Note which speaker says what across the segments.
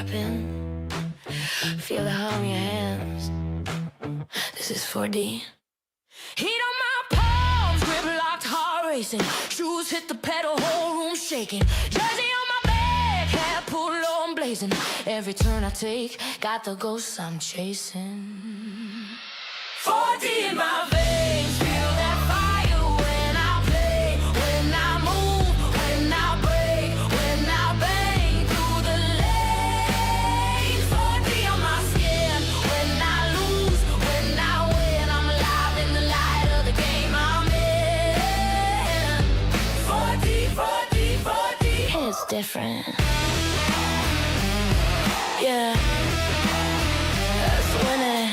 Speaker 1: Strapping, feel the hum in your hands. This is 4D. Heat on my palms, grip locked, heart racing. Shoes hit the pedal, whole room shaking. Jersey on my back, hat pulled low and blazing. Every turn I take, got the ghosts I'm chasing. 4D in my veins, feel that fire when I play, when I move, when I break, when I bang through the lane. 4D on my skin, when I lose, when I win, I'm alive in the light of the game I'm in. 4D, 4D, 4D. It's different. Yeah, that's winning.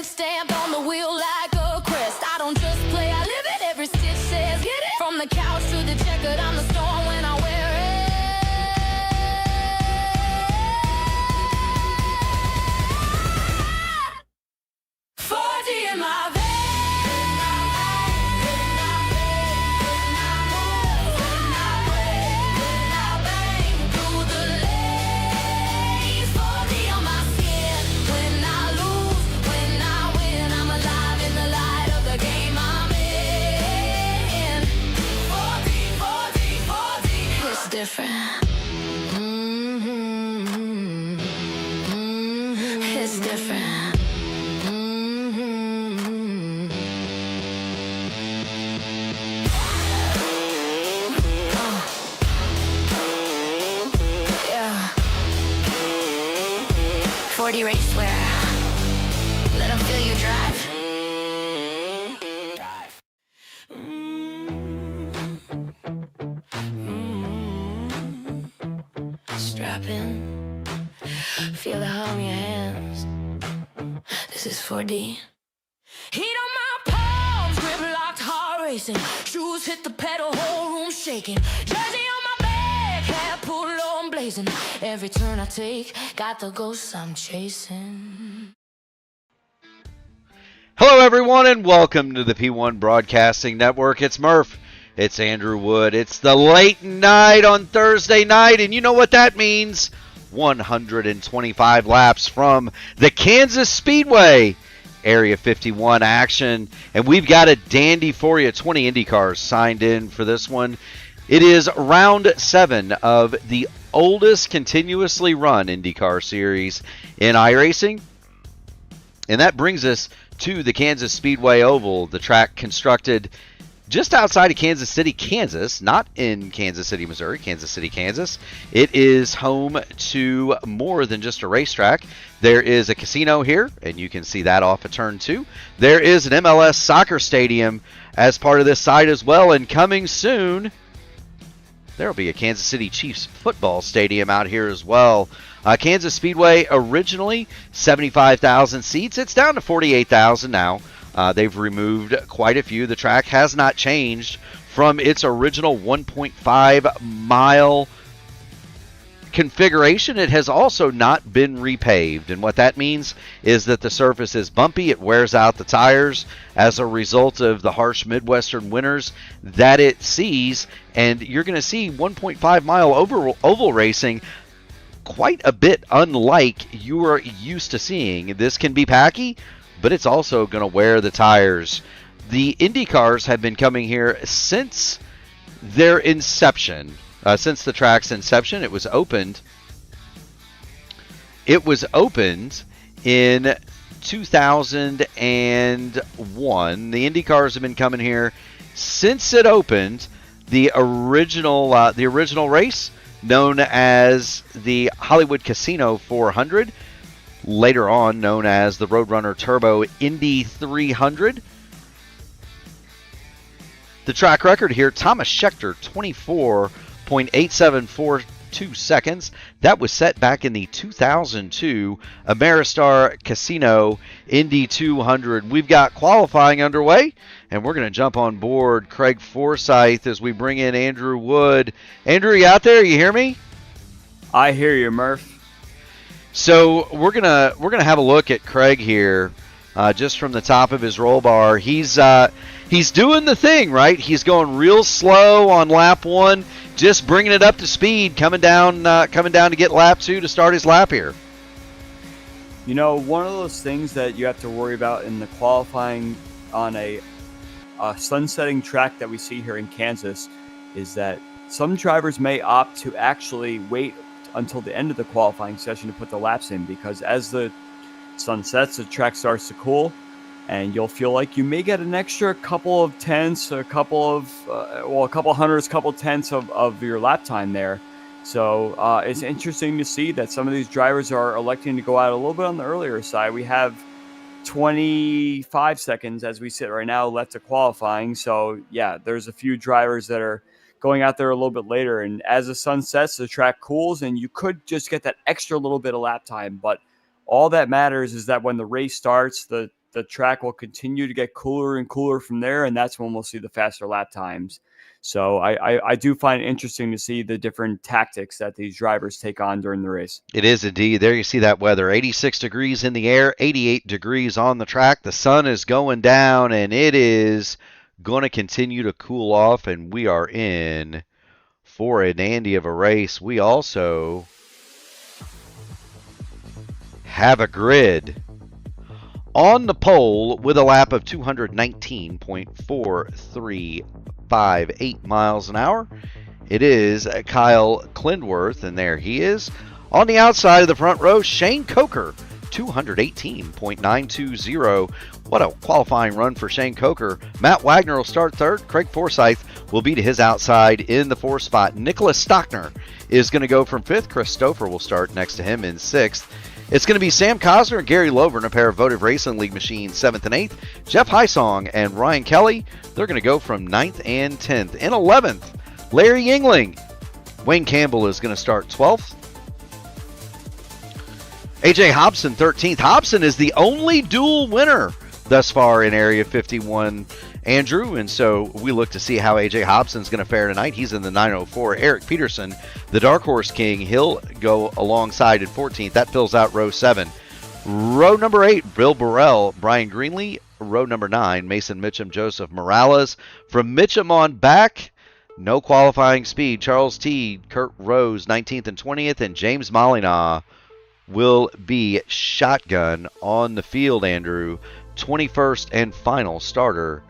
Speaker 1: Stamped on the wheel like a crest. I don't just play, I live it. Every stitch says, get it. From the couch to the checkered, I'm the storm when I wear it. 4D in my veins. Different. It's different. Yeah. 4D racewear. Let them feel you drive. Strapping, feel the hum in your hands. This is 4D. Heat on my palms, grip locked, heart racing. Shoes hit the pedal, whole room shaking. Jersey on my back, hat pulled low and blazing. Every turn I take, got the ghosts I'm chasing.
Speaker 2: Hello everyone and welcome to the P1 Broadcasting Network. It's Murph. It's Andrew Wood. It's the late night on Thursday night, and you know what that means. 125 laps from the Kansas Speedway Area 51 action, and we've got a dandy for you. 20 IndyCars signed in for this one. It is round 7 of the oldest continuously run IndyCar series in iRacing, and that brings us to the Kansas Speedway Oval, the track constructed just outside of Kansas City, Kansas, not in Kansas City, Missouri, Kansas City, Kansas. It is home to more than just a racetrack. There is a casino here, and you can see that off of turn 2. There is an MLS soccer stadium as part of this site as well, and coming soon, there will be a Kansas City Chiefs football stadium out here as well. Kansas Speedway, originally 75,000 seats. It's down to 48,000 now. They've removed quite a few. The track has not changed from its original 1.5 mile configuration. It has also not been repaved, and what that means is that the surface is bumpy. It wears out the tires as a result of the harsh Midwestern winters that it sees, and you're going to see 1.5 mile oval racing quite a bit unlike you are used to seeing. This can be packy, but it's also going to wear the tires. The IndyCars have been coming here since their inception, since the track's inception. It was opened in 2001. The IndyCars have been coming here since it opened. The original race, known as the Hollywood Casino 400, later on known as the Roadrunner Turbo Indy 300. The track record here, Thomas Scheckter, 24.8742 seconds. That was set back in the 2002 Ameristar Casino Indy 200. We've got qualifying underway, and we're going to jump on board Craig Forsyth as we bring in Andrew Wood. Andrew, you out there? You hear me?
Speaker 3: I hear you, Murph.
Speaker 2: So we're gonna have a look at Craig here. just from the top of his roll bar. He's doing the thing, right? He's going real slow on lap 1, just bringing it up to speed, coming down to get lap 2 to start his lap here.
Speaker 3: You know, one of those things that you have to worry about in the qualifying on a sunsetting track that we see here in Kansas is that some drivers may opt to actually wait until the end of the qualifying session to put the laps in, because as the sun sets, the track starts to cool, and you'll feel like you may get an extra couple of tenths, a couple hundredths, couple tenths of your lap time there. So it's interesting to see that some of these drivers are electing to go out a little bit on the earlier side. We have 25 seconds as we sit right now left to qualifying. So yeah, there's a few drivers that are going out there a little bit later. And as the sun sets, the track cools, and you could just get that extra little bit of lap time. But all that matters is that when the race starts, the track will continue to get cooler and cooler from there, and that's when we'll see the faster lap times. So I do find it interesting to see the different tactics that these drivers take on during the race.
Speaker 2: It is indeed. There you see that weather. 86 degrees in the air, 88 degrees on the track. The sun is going down, and it is going to continue to cool off, and we are in for an dandy of a race. We also have a grid on the pole with a lap of 219.4358 miles an hour. It is Kyle Klindworth, and there he is. On the outside of the front row, Shane Coker, 218.920. What a qualifying run for Shane Coker. Matt Wagner will start third. Craig Forsyth will be to his outside in the fourth spot. Nicholas Stockner is going to go from fifth. Chris Stouffer will start next to him in sixth. It's going to be Sam Cosner and Gary Lovern, a pair of Votive Racing League machines, 7th and 8th. Jeff Hysong and Ryan Kelly, they're going to go from 9th and 10th. In 11th, Larry Yingling. Wayne Campbell is going to start 12th. A.J. Hobson, 13th. Hobson is the only dual winner thus far in Area 51, Andrew, and so we look to see how A.J. Hobson's going to fare tonight. He's in the 904. Eric Peterson, the Dark Horse King, he'll go alongside in 14th. That fills out row 7. Row number 8, Bill Burrell, Brian Greenlee. Row number 9, Mason Mitchum, Joseph Morales. From Mitchum on back, no qualifying speed. Charles T, Kurt Rose, 19th and 20th, and James Molyneux will be shotgun on the field, Andrew. 21st and final starter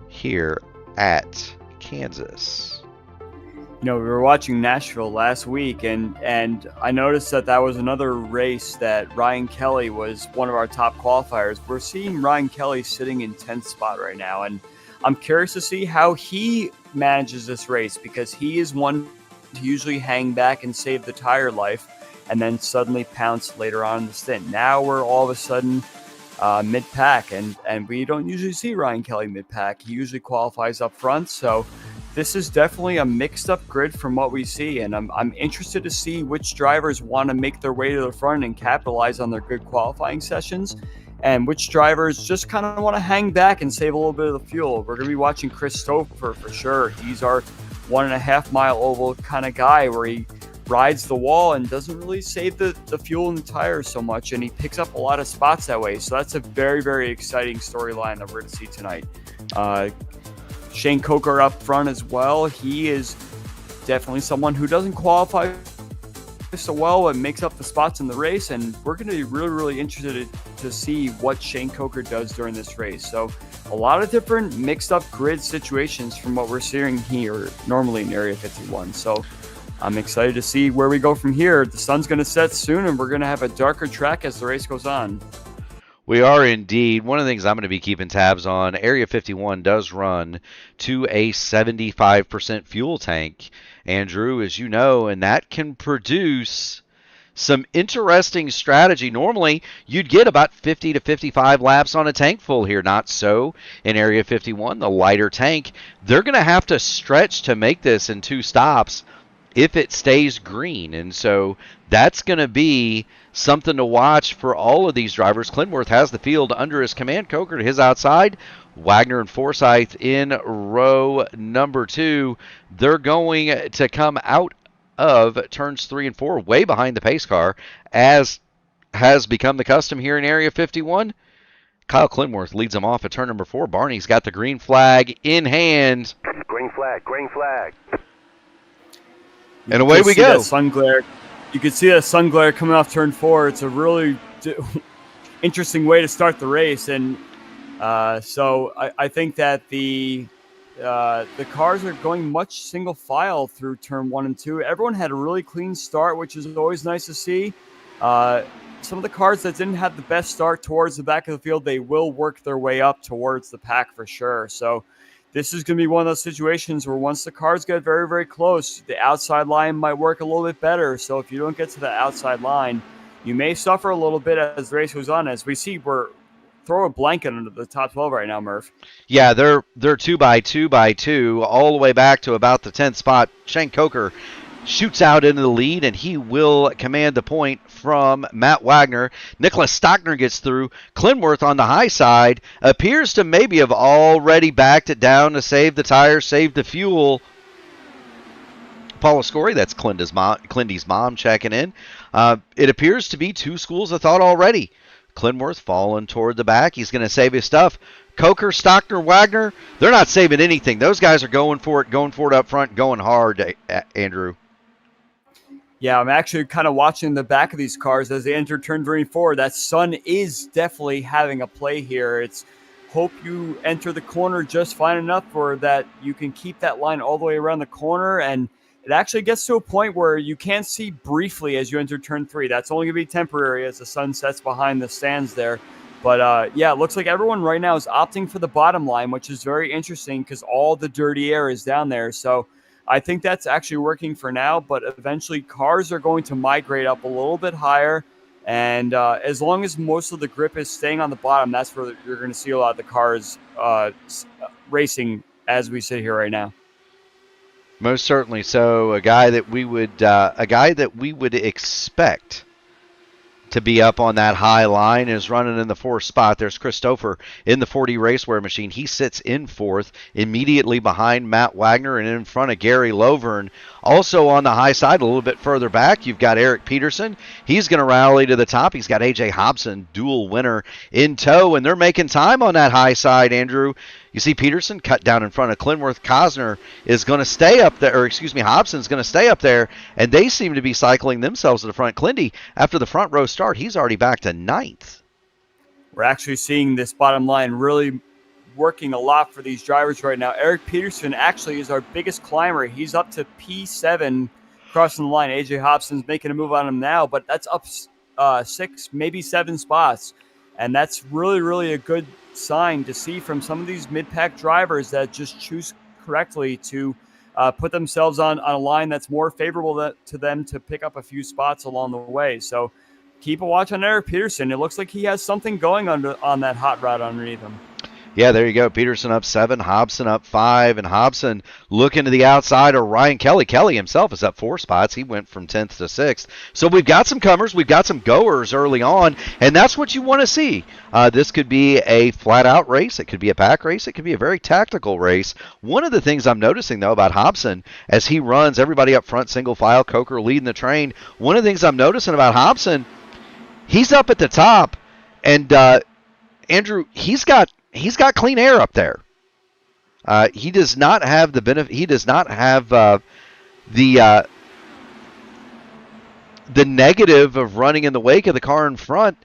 Speaker 2: here at Kansas.
Speaker 3: You know, we were watching Nashville last week, and I noticed that was another race that Ryan Kelly was one of our top qualifiers. We're seeing Ryan Kelly sitting in 10th spot right now, and I'm curious to see how he manages this race, because he is one to usually hang back and save the tire life and then suddenly pounce later on in the stint. Now we're all of a sudden mid-pack, and we don't usually see Ryan Kelly mid-pack. He usually qualifies up front, so this is definitely a mixed-up grid from what we see, and I'm interested to see which drivers want to make their way to the front and capitalize on their good qualifying sessions, and which drivers just kind of want to hang back and save a little bit of the fuel. We're going to be watching Chris Stouffer for sure. He's our 1.5 mile oval kind of guy where he rides the wall and doesn't really save the fuel in the tires so much, and he picks up a lot of spots that way. So that's a very, very exciting storyline that we're going to see tonight. Shane Coker up front as well. He is definitely someone who doesn't qualify so well and makes up the spots in the race, and we're going to be really, really interested to see what Shane Coker does during this race. So a lot of different mixed up grid situations from what we're seeing here normally in Area 51. So I'm excited to see where we go from here. The sun's going to set soon, and we're going to have a darker track as the race goes on.
Speaker 2: We are indeed. One of the things I'm going to be keeping tabs on, Area 51 does run to a 75% fuel tank, Andrew, as you know, and that can produce some interesting strategy. Normally, you'd get about 50 to 55 laps on a tank full here. Not so in Area 51. The lighter tank, they're going to have to stretch to make this in 2 stops if it stays green. And so that's going to be something to watch for all of these drivers. Klindworth has the field under his command. Coker to his outside. Wagner and Forsyth in row number 2. They're going to come out of turns 3 and 4 way behind the pace car, as has become the custom here in Area 51. Kyle Clinworth leads him off at turn number 4. Barney's got the green flag in hand.
Speaker 4: Green flag, green flag.
Speaker 2: And away we go.
Speaker 3: That sun glare. You can see that sun glare coming off turn 4. It's a really interesting way to start the race. And so I think that the cars are going much single file through turn 1 and 2. Everyone had a really clean start, which is always nice to see. Some of the cars that didn't have the best start towards the back of the field, they will work their way up towards the pack for sure. So this is going to be one of those situations where once the cars get very, very close, the outside line might work a little bit better. So if you don't get to the outside line, you may suffer a little bit as the race goes on. As we see, we're throw a blanket under the top 12 right now, Murph.
Speaker 2: Yeah, they're 2 by 2 by 2 all the way back to about the 10th spot. Shane Coker shoots out into the lead, and he will command the point from Matt Wagner. Nicholas Stockner gets through. Clinworth on the high side appears to maybe have already backed it down to save the tires, save the fuel. Paula Scory, that's Clindy's mom checking in. It appears to be 2 schools of thought already. Clinworth falling toward the back. He's going to save his stuff. Coker, Stockner, Wagner, they're not saving anything. Those guys are going for it up front, going hard, Andrew.
Speaker 3: Yeah, I'm actually kind of watching the back of these cars as they enter turn 34. That sun is definitely having a play here. It's hope you enter the corner just fine enough for that you can keep that line all the way around the corner, and it actually gets to a point where you can see briefly as you enter turn 3. That's only going to be temporary as the sun sets behind the stands there. But, yeah, it looks like everyone right now is opting for the bottom line, which is very interesting because all the dirty air is down there. So I think that's actually working for now, but eventually cars are going to migrate up a little bit higher. And as long as most of the grip is staying on the bottom, that's where you're going to see a lot of the cars racing as we sit here right now.
Speaker 2: Most certainly. So a guy that we would expect to be up on that high line is running in the 4th spot. There's Christopher in the 40 Racewear machine. He sits in 4th, immediately behind Matt Wagner and in front of Gary Lovern. Also on the high side, a little bit further back, you've got Eric Peterson. He's going to rally to the top. He's got A.J. Hobson, dual winner, in tow, and they're making time on that high side, Andrew. You see Peterson cut down in front of Clinworth. Cosner is going to stay up there, Hobson's going to stay up there, and they seem to be cycling themselves to the front. Clindy, after the front row start, he's already back to 9th.
Speaker 3: We're actually seeing this bottom line really working a lot for these drivers right now. Eric Peterson actually is our biggest climber. He's up to P7 crossing the line. AJ Hobson's making a move on him now, but that's up 6, maybe 7 spots. And that's really, really a good sign to see from some of these mid-pack drivers that just choose correctly to put themselves on a line that's more favorable to them to pick up a few spots along the way. So keep a watch on Eric Peterson. It looks like he has something going on that hot rod underneath him.
Speaker 2: Yeah, there you go. Peterson up 7, Hobson up 5, and Hobson looking to the outside of Ryan Kelly. Kelly himself is up 4 spots. He went from 10th to 6th. So we've got some comers. We've got some goers early on, and that's what you want to see. This could be a flat-out race. It could be a pack race. It could be a very tactical race. One of the things I'm noticing, though, about Hobson, as he runs, everybody up front, single file, Coker leading the train, one of the things I'm noticing about Hobson, he's up at the top, and Andrew, he's got clean air up there. He does not have the benefit. He does not have the negative of running in the wake of the car in front.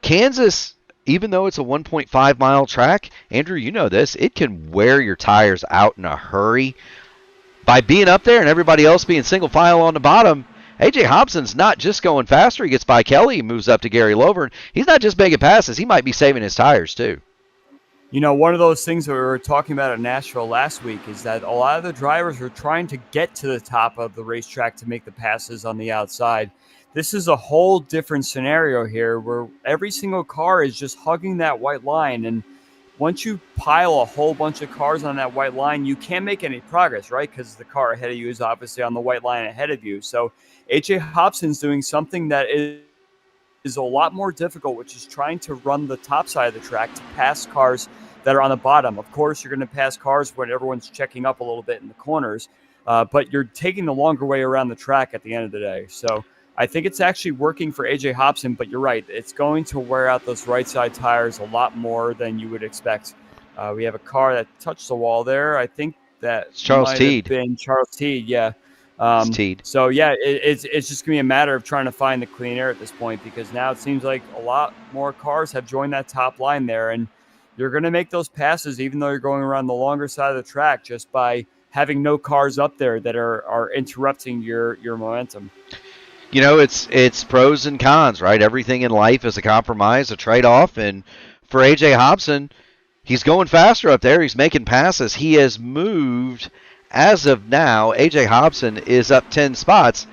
Speaker 2: Kansas, even though it's a 1.5 mile track, Andrew, you know this, it can wear your tires out in a hurry. By being up there and everybody else being single file on the bottom, A.J. Hobson's not just going faster. He gets by Kelly, he moves up to Gary Lovern. He's not just making passes. He might be saving his tires too.
Speaker 3: You know, one of those things that we were talking about at Nashville last week is that a lot of the drivers are trying to get to the top of the racetrack to make the passes on the outside. This is a whole different scenario here where every single car is just hugging that white line. And once you pile a whole bunch of cars on that white line, you can't make any progress, right? Because the car ahead of you is obviously on the white line ahead of you. So A.J. Hobson's doing something that is a lot more difficult, which is trying to run the top side of the track to pass cars that are on the bottom. Of course, you're going to pass cars when everyone's checking up a little bit in the corners, but you're taking the longer way around the track at the end of the day. So I think it's actually working for AJ Hobson, but you're right. It's going to wear out those right side tires a lot more than you would expect. We have a car that touched the wall there. I think that
Speaker 2: It's Charles
Speaker 3: might
Speaker 2: Teed.
Speaker 3: have been Charles Teed, yeah.
Speaker 2: It's Teed.
Speaker 3: So, yeah, it's just going to be a matter of trying to find the clean air at this point, because now it seems like a lot more cars have joined that top line there, and you're going to make those passes even though you're going around the longer side of the track just by having no cars up there that are interrupting your momentum.
Speaker 2: You know, it's pros and cons, right? Everything in life is a compromise, a trade-off, and for AJ Hobson, he's going faster up there. He's making passes. He has moved, as of now, AJ Hobson is up 10 spots.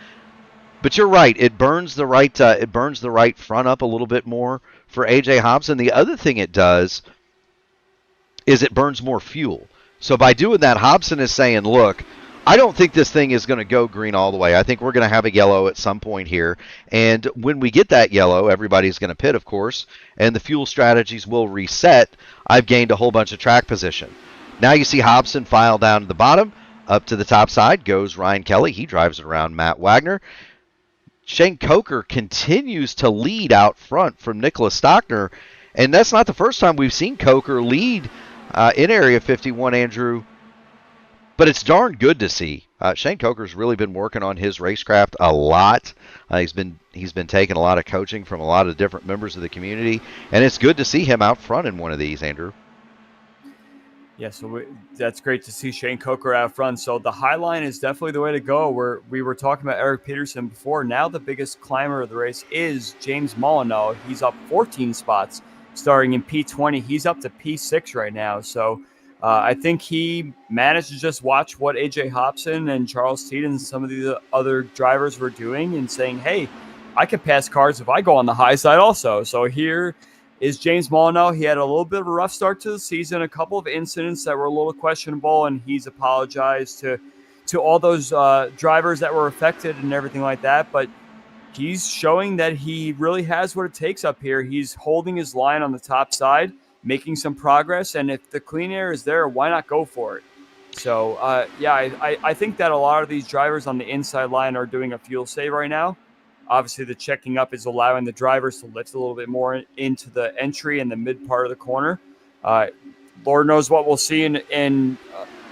Speaker 2: But you're right. It burns the right front up a little bit more for AJ Hobson. The other thing it does is it burns more fuel. So by doing that, Hobson is saying, look, I don't think this thing is going to go green all the way. I think we're going to have a yellow at some point here. And when we get that yellow, everybody's going to pit, of course, and the fuel strategies will reset. I've gained a whole bunch of track position. Now you see Hobson file down to the bottom. Up to the top side goes Ryan Kelly. He drives it around Matt Wagner. Shane Coker continues to lead out front from Nicholas Stockner. And that's not the first time we've seen Coker lead in Area 51, Andrew. But it's darn good to see. Shane Coker's really been working on his racecraft a lot. He's been taking a lot of coaching from a lot of different members of the community, and it's good to see him out front in one of these, Andrew.
Speaker 3: Yeah, so that's great to see Shane Coker out front. So the high line is definitely the way to go. We were talking about Eric Peterson before. Now the biggest climber of the race is James Molyneux. He's up 14 spots, starting in P20. He's up to P6 right now. So I think he managed to just watch what AJ Hobson and Charles Teed and some of the other drivers were doing and saying, hey, I can pass cars if I go on the high side also. So here is James Molyneux. He had a little bit of a rough start to the season, a couple of incidents that were a little questionable, and he's apologized to all those drivers that were affected and everything like that. But he's showing that he really has what it takes up here. He's holding his line on the top side, making some progress, and if the clean air is there, why not go for it? So, I think that a lot of these drivers on the inside line are doing a fuel save right now. Obviously, the checking up is allowing the drivers to lift a little bit more into the entry and the mid part of the corner. Lord knows what we'll see in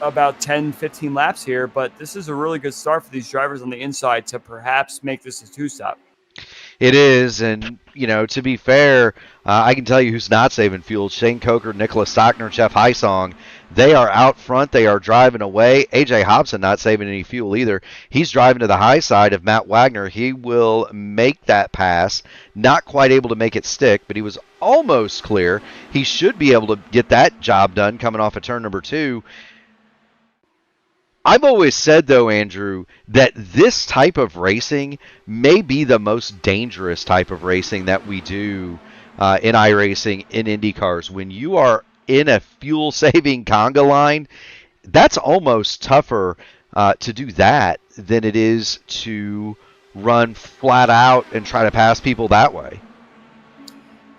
Speaker 3: about 10, 15 laps here, but this is a really good start for these drivers on the inside to perhaps make this a two-stop.
Speaker 2: It is, and, you know, to be fair, I can tell you who's not saving fuel. Shane Coker, Nicholas Stockner, Jeff Heisong. They are out front. They are driving away. A.J. Hobson not saving any fuel either. He's driving to the high side of Matt Wagner. He will make that pass. Not quite able to make it stick, but he was almost clear. He should be able to get that job done coming off of turn number 2. I've always said, though, Andrew, that this type of racing may be the most dangerous type of racing that we do in iRacing, in IndyCars. When you are in a fuel-saving conga line, that's almost tougher to do that than it is to run flat out and try to pass people that way.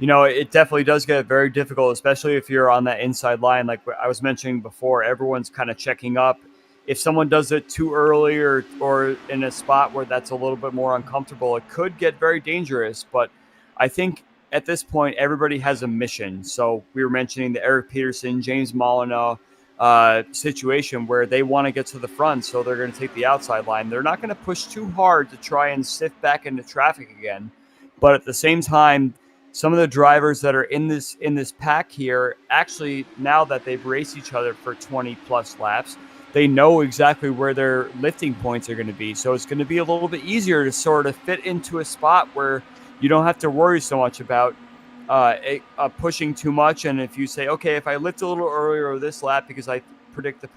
Speaker 3: You know, it definitely does get very difficult, especially if you're on that inside line. Like I was mentioning before, everyone's kind of checking up. If someone does it too early or in a spot where that's a little bit more uncomfortable, it could get very dangerous. But I think at this point, everybody has a mission. So we were mentioning the Eric Peterson, James Molyneux situation where they want to get to the front, so they're going to take the outside line. They're not going to push too hard to try and sift back into traffic again. But at the same time, some of the drivers that are in this pack here, actually, now that they've raced each other for 20-plus laps, they know exactly where their lifting points are going to be. So it's going to be a little bit easier to sort of fit into a spot where you don't have to worry so much about pushing too much. And if you say, okay, if I lift a little earlier this lap because I predict the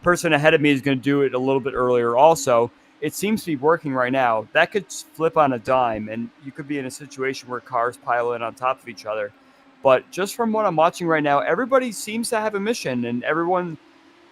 Speaker 3: person ahead of me is going to do it a little bit earlier also, it seems to be working right now. That could flip on a dime, and you could be in a situation where cars pile in on top of each other. But just from what I'm watching right now, everybody seems to have a mission, and everyone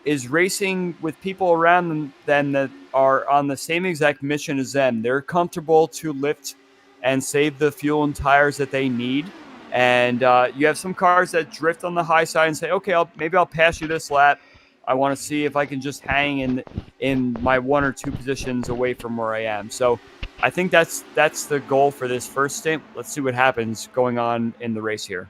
Speaker 3: is racing with people around them that are on the same exact mission as them. They're comfortable to lift and save the fuel and tires that they need. And you have some cars that drift on the high side and say, okay, maybe I'll pass you this lap. I want to see if I can just hang in my 1 or 2 positions away from where I am. So I think that's the goal for this first stint. Let's see what happens going on in the race here.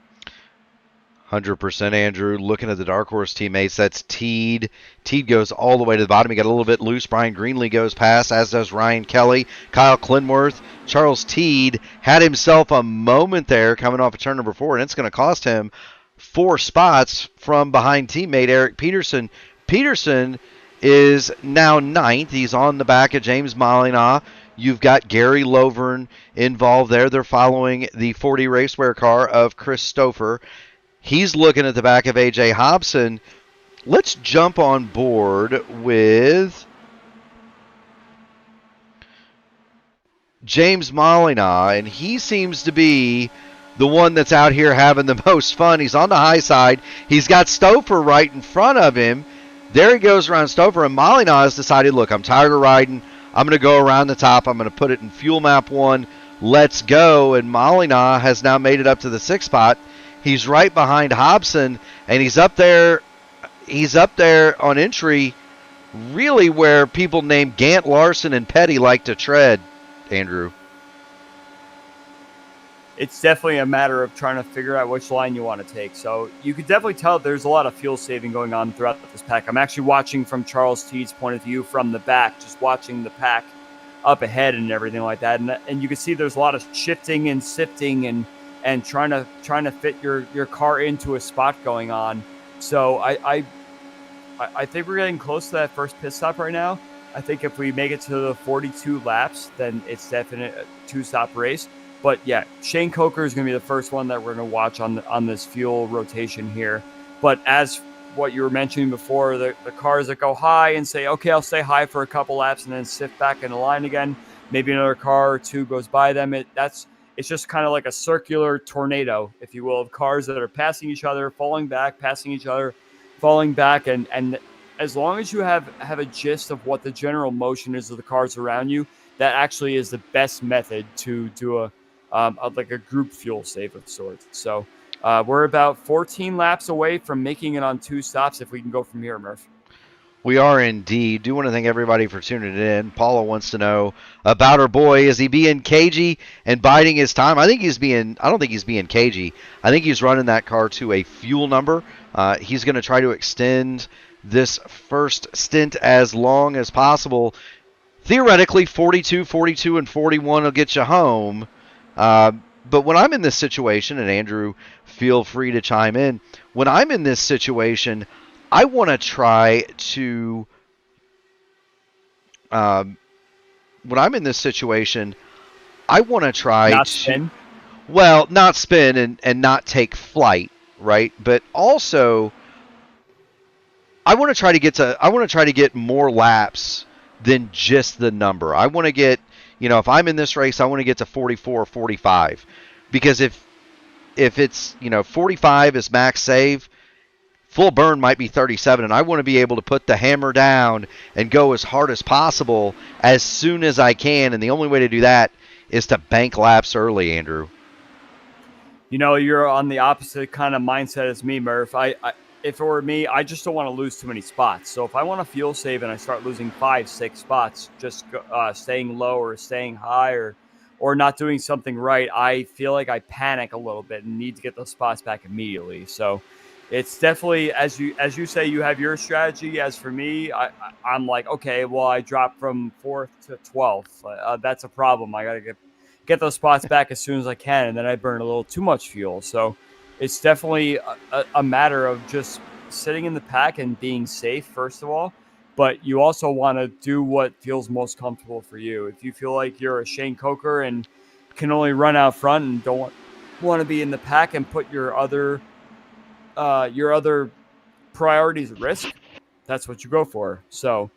Speaker 2: 100%, Andrew. Looking at the Dark Horse teammates, that's Teed. Teed goes all the way to the bottom. He got a little bit loose. Brian Greenlee goes past, as does Ryan Kelly. Kyle Clinworth. Charles Teed had himself a moment there coming off of turn number 4, and it's going to cost him 4 spots from behind teammate Eric Peterson. Peterson is now 9th. He's on the back of James Molyneux. You've got Gary Lovern involved there. They're following the 40 Racewear car of Chris Stouffer. He's looking at the back of A.J. Hobson. Let's jump on board with James Molyneux, and he seems to be the one that's out here having the most fun. He's on the high side. He's got Stouffer right in front of him. There he goes around Stouffer, and Molyneux has decided, look, I'm tired of riding. I'm going to go around the top. I'm going to put it in fuel map 1. Let's go. And Molyneux has now made it up to the 6th spot. He's right behind Hobson, and he's up there on entry, really where people named Gant, Larson, and Petty like to tread, Andrew.
Speaker 3: It's definitely a matter of trying to figure out which line you want to take. So you could definitely tell there's a lot of fuel saving going on throughout this pack. I'm actually watching from Charles Teed's point of view from the back, just watching the pack up ahead and everything like that. And you can see there's a lot of shifting and sifting and trying to fit your car into a spot going on. So I think we're getting close to that first pit stop right now. I think if we make it to the 42 laps, then it's definitely a 2-stop race. But yeah, Shane Coker is going to be the first one that we're going to watch on this fuel rotation here. But as what you were mentioning before, the cars that go high and say, okay, I'll stay high for a couple laps and then sift back in the line again. Maybe another car or two goes by them. It's just kind of like a circular tornado, if you will, of cars that are passing each other, falling back, passing each other, falling back. And as long as you have a gist of what the general motion is of the cars around you, that actually is the best method to do a group fuel save of sorts. So we're about 14 laps away from making it on 2 stops if we can go from here, Murph.
Speaker 2: We are indeed. Do want to thank everybody for tuning in. Paula wants to know about her boy. Is he being cagey and biding his time? I don't think he's being cagey. I think he's running that car to a fuel number. He's going to try to extend this first stint as long as possible. Theoretically, 42, and 41 will get you home. But when I'm in this situation, and Andrew, feel free to chime in. When I'm in this situation, I want to try to. When I'm in this situation, I want to try
Speaker 3: not
Speaker 2: to.
Speaker 3: Spin.
Speaker 2: Well, not spin and not take flight, right? But also, I want to try to get more laps than just the number. I want to get. If I'm in this race, I want to get to 44 or 45. Because if it's, 45 is max save, full burn might be 37. And I want to be able to put the hammer down and go as hard as possible as soon as I can. And the only way to do that is to bank laps early, Andrew.
Speaker 3: You're on the opposite kind of mindset as me, Murph. If it were me, I just don't want to lose too many spots. So if I want to fuel save and I start losing 5-6 spots, just staying low or staying high or not doing something right, I feel like I panic a little bit and need to get those spots back immediately. So it's definitely, as you say, you have your strategy. As for me, I'm like, okay, well, I dropped from 4th to 12th. That's a problem. I got to get those spots back as soon as I can, and then I burn a little too much fuel. So it's definitely a matter of just sitting in the pack and being safe, first of all. But you also want to do what feels most comfortable for you. If you feel like you're a Shane Coker and can only run out front and don't want to be in the pack and put your other priorities at risk, that's what you go for. So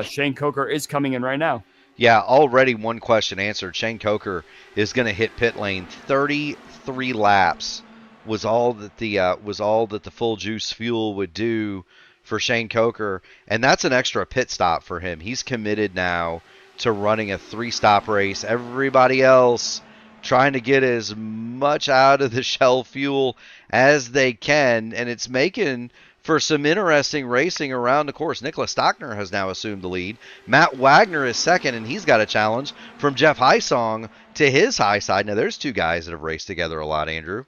Speaker 3: Shane Coker is coming in right now.
Speaker 2: Yeah, already one question answered. Shane Coker is going to hit pit lane. 33 laps was all that the full juice fuel would do for Shane Coker, and that's an extra pit stop for him. He's committed now to running a 3-stop race. Everybody else trying to get as much out of the Shell fuel as they can, and it's making for some interesting racing around the course. Nicholas Stockner has now assumed the lead. Matt Wagner is second, and he's got a challenge from Jeff Hysong to his high side. Now, there's two guys that have raced together a lot, Andrew.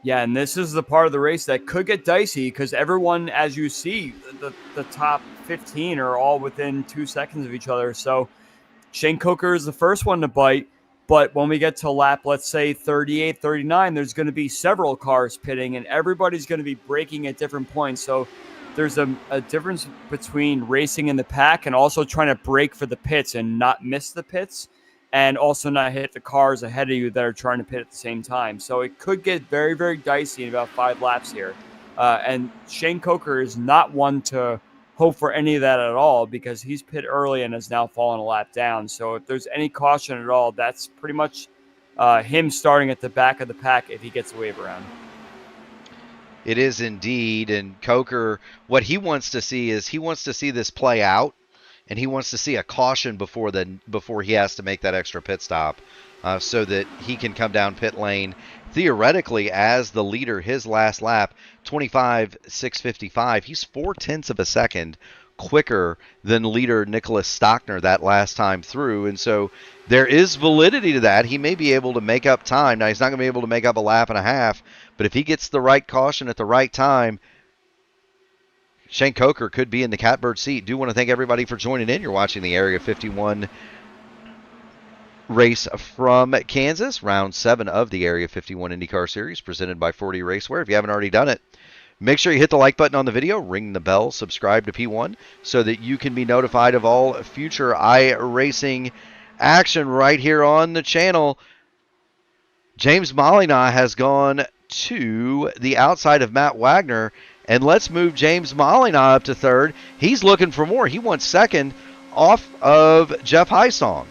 Speaker 3: Yeah, and this is the part of the race that could get dicey because everyone, as you see, the top 15 are all within 2 seconds of each other. So Shane Coker is the first one to bite. But when we get to lap, let's say 38, 39, there's going to be several cars pitting, and everybody's going to be braking at different points. So there's a difference between racing in the pack and also trying to brake for the pits and not miss the pits, and also not hit the cars ahead of you that are trying to pit at the same time. So it could get very, very dicey in about 5 laps here. And Shane Coker is not one to hope for any of that at all because he's pit early and has now fallen a lap down. So if there's any caution at all, that's pretty much him starting at the back of the pack if he gets a wave around.
Speaker 2: It is indeed. And Coker, what he wants to see is he wants to see this play out, and he wants to see a caution before he has to make that extra pit stop so that he can come down pit lane theoretically as the leader. His last lap, 25.655. He's 0.4 of a second quicker than leader Nicholas Stockner that last time through. And so there is validity to that. He may be able to make up time. Now, he's not going to be able to make up a lap and a half, but if he gets the right caution at the right time, Shane Coker could be in the catbird seat. Do want to thank everybody for joining in. You're watching the Area 51 race from Kansas, round 7 of the Area 51 IndyCar Series, presented by 40 Racewear. If you haven't already done it, make sure you hit the like button on the video, ring the bell, subscribe to P1 so that you can be notified of all future iRacing action right here on the channel. James Molina has gone to the outside of Matt Wagner, and let's move James Molina up to third. He's looking for more. He wants second off of Jeff Hysong.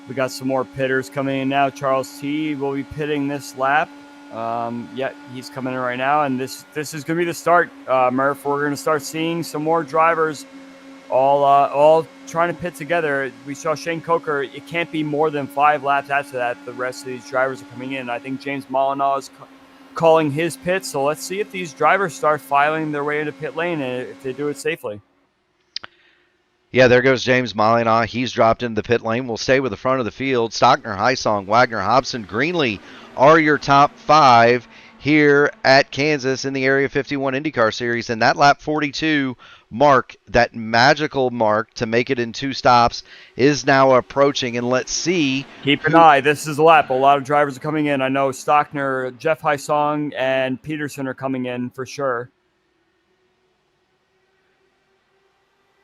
Speaker 3: We got some more pitters coming in now. Charles T will be pitting this lap. Yeah, he's coming in right now, and this is going to be the start, Murph. We're going to start seeing some more drivers all trying to pit together. We saw Shane Coker. It can't be more than 5 laps after that. The rest of these drivers are coming in. I think James Molina is calling his pit, so let's see if these drivers start filing their way into pit lane and if they do it safely.
Speaker 2: Yeah, there goes James Molina. He's dropped into the pit lane. We'll stay with the front of the field. Stockner, Hysong, Wagner, Hobson, Greenlee are your top 5 here at Kansas in the Area 51 IndyCar Series. And that lap 42 mark, that magical mark to make it in 2 stops, is now approaching. And let's see.
Speaker 3: Keep an eye. This is the lap. A lot of drivers are coming in. I know Stockner, Jeff Hysong, and Peterson are coming in for sure.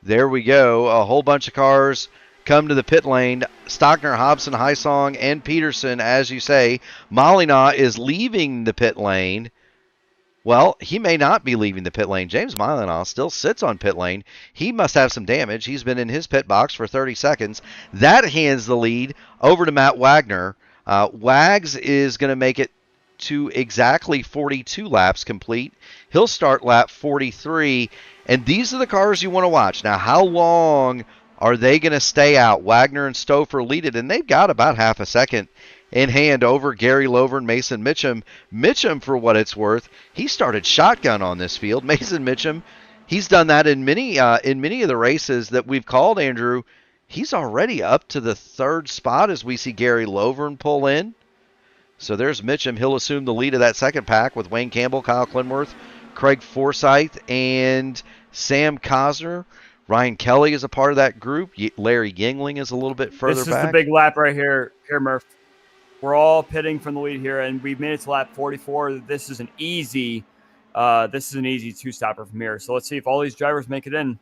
Speaker 2: There we go. A whole bunch of cars come to the pit lane. Stockner, Hobson, Hysong, and Peterson, as you say. Molina is leaving the pit lane. Well, he may not be leaving the pit lane. James Molina still sits on pit lane. He must have some damage. He's been in his pit box for 30 seconds. That hands the lead over to Matt Wagner. Wags is going to make it to exactly 42 laps complete. He'll start lap 43. And these are the cars you want to watch. Now, how long are they going to stay out? Wagner and Stouffer lead it, and they've got about half a second in hand over Gary Lover and Mason Mitchum. Mitchum, for what it's worth, he started shotgun on this field. Mason Mitchum, he's done that in many of the races that we've called, Andrew. He's already up to the 3rd spot as we see Gary Lovern pull in. So there's Mitchum. He'll assume the lead of that second pack with Wayne Campbell, Kyle Clinworth, Craig Forsyth, and Sam Cosner. Ryan Kelly is a part of that group. Larry Yingling is a little bit further back.
Speaker 3: This is the big lap right here, Murph. We're all pitting from the lead here, and we've made it to lap 44. This is an easy 2-stopper from here. So let's see if all these drivers make it in.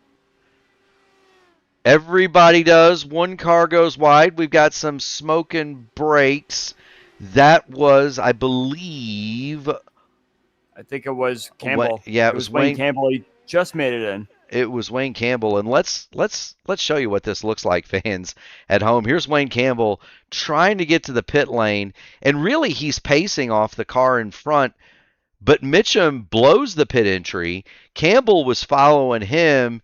Speaker 2: Everybody does. One car goes wide. We've got some smoke and brakes. That was, I believe,
Speaker 3: I think it was Campbell.
Speaker 2: It was
Speaker 3: Wayne Campbell. He just made it in.
Speaker 2: It was Wayne Campbell, and let's show you what this looks like, fans at home. Here's Wayne Campbell trying to get to the pit lane, and really he's pacing off the car in front, but Mitchum blows the pit entry. Campbell was following him.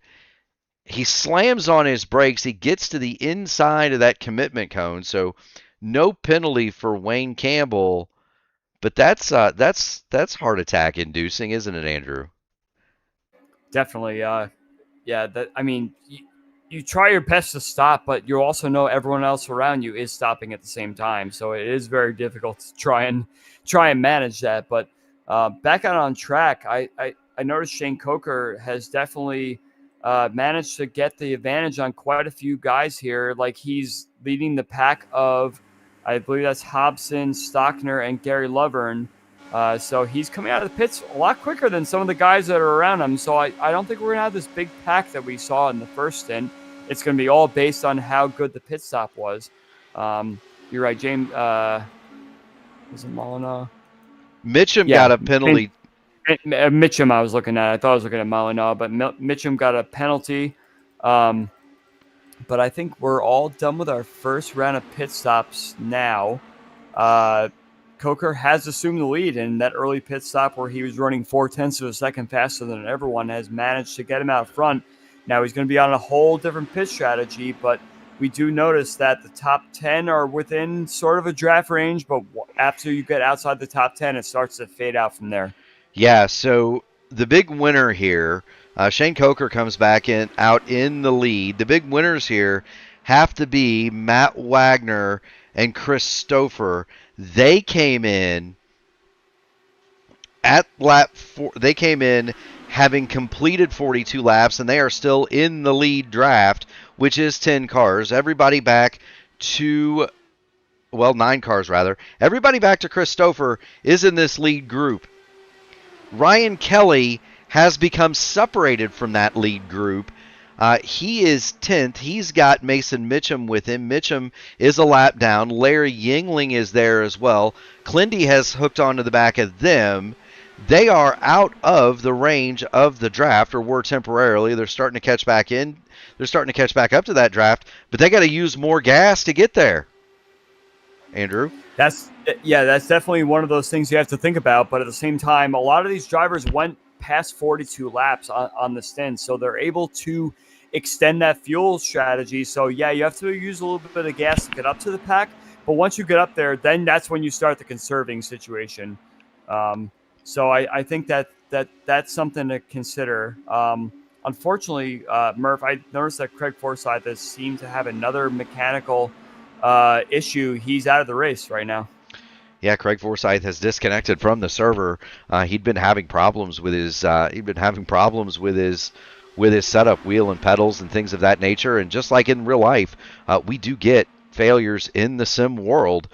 Speaker 2: He slams on his brakes. He gets to the inside of that commitment cone, so no penalty for Wayne Campbell. But that's heart attack inducing, isn't it, Andrew?
Speaker 3: Definitely. Yeah. That I mean, you try your best to stop, but you also know everyone else around you is stopping at the same time. So it is very difficult to try and manage that. But back out on track, I noticed Shane Coker has definitely managed to get the advantage on quite a few guys here. Like he's leading the pack of, I believe that's Hobson, Stockner, and Gary Lovern. So he's coming out of the pits a lot quicker than some of the guys that are around him. So I don't think we're going to have this big pack that we saw in the first stint. It's going to be all based on how good the pit stop was. You're right, James. Was it Molina?
Speaker 2: Mitchum
Speaker 3: Yeah,
Speaker 2: got a penalty.
Speaker 3: Mitchum I was looking at. I thought I was looking at Molina, but Mitchum got a penalty. But I think we're all done with our first round of pit stops now. Coker has assumed the lead, and that early pit stop where he was running 0.4 of a second faster than everyone has managed to get him out front. Now he's going to be on a whole different pit strategy, but we do notice that the top 10 are within sort of a draft range, but after you get outside the top 10, it starts to fade out from there.
Speaker 2: Yeah, so the big winner here, Shane Coker comes back out in the lead. The big winners here have to be Matt Wagner and Chris Stouffer. They came in at lap 4. They came in having completed 42 laps, and they are still in the lead draft, which is 10 cars. Everybody back to, well, 9 cars rather. Everybody back to Chris Stouffer is in this lead group. Ryan Kelly has become separated from that lead group. He is 10th. He's got Mason Mitchum with him. Mitchum is a lap down. Larry Yingling is there as well. Clindy has hooked onto the back of them. They are out of the range of the draft, or were temporarily. They're starting to catch back in. They're starting to catch back up to that draft, but they got to use more gas to get there. Andrew?
Speaker 3: That's definitely one of those things you have to think about. But at the same time, a lot of these drivers went past 42 laps on the stint, so they're able to extend that fuel strategy. So yeah, you have to use a little bit of gas to get up to the pack, but once you get up there, then that's when you start the conserving situation. So I think that's something to consider. Unfortunately, Murph, I noticed that Craig Forsyth has seemed to have another mechanical issue. He's out of the race right now.
Speaker 2: Yeah, Craig Forsyth has disconnected from the server. He'd been having problems with his setup wheel and pedals and things of that nature. And just like in real life, we do get failures in the sim world.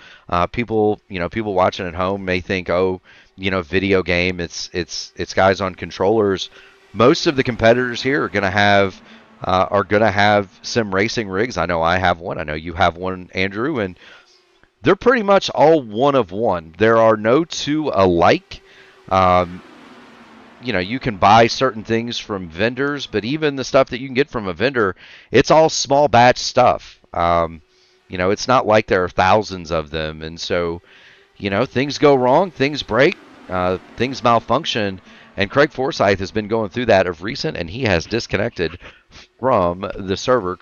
Speaker 2: People watching at home may think, oh, video game. It's guys on controllers. Most of the competitors here are going to have sim racing rigs. I know I have one. I know you have one, Andrew, and they're pretty much all one of one. There are no two alike. You can buy certain things from vendors, but even the stuff that you can get from a vendor, it's all small batch stuff. It's not like there are thousands of them, and so, things go wrong, things break, things malfunction, and Craig Forsyth has been going through that of recent, and he has disconnected from the server.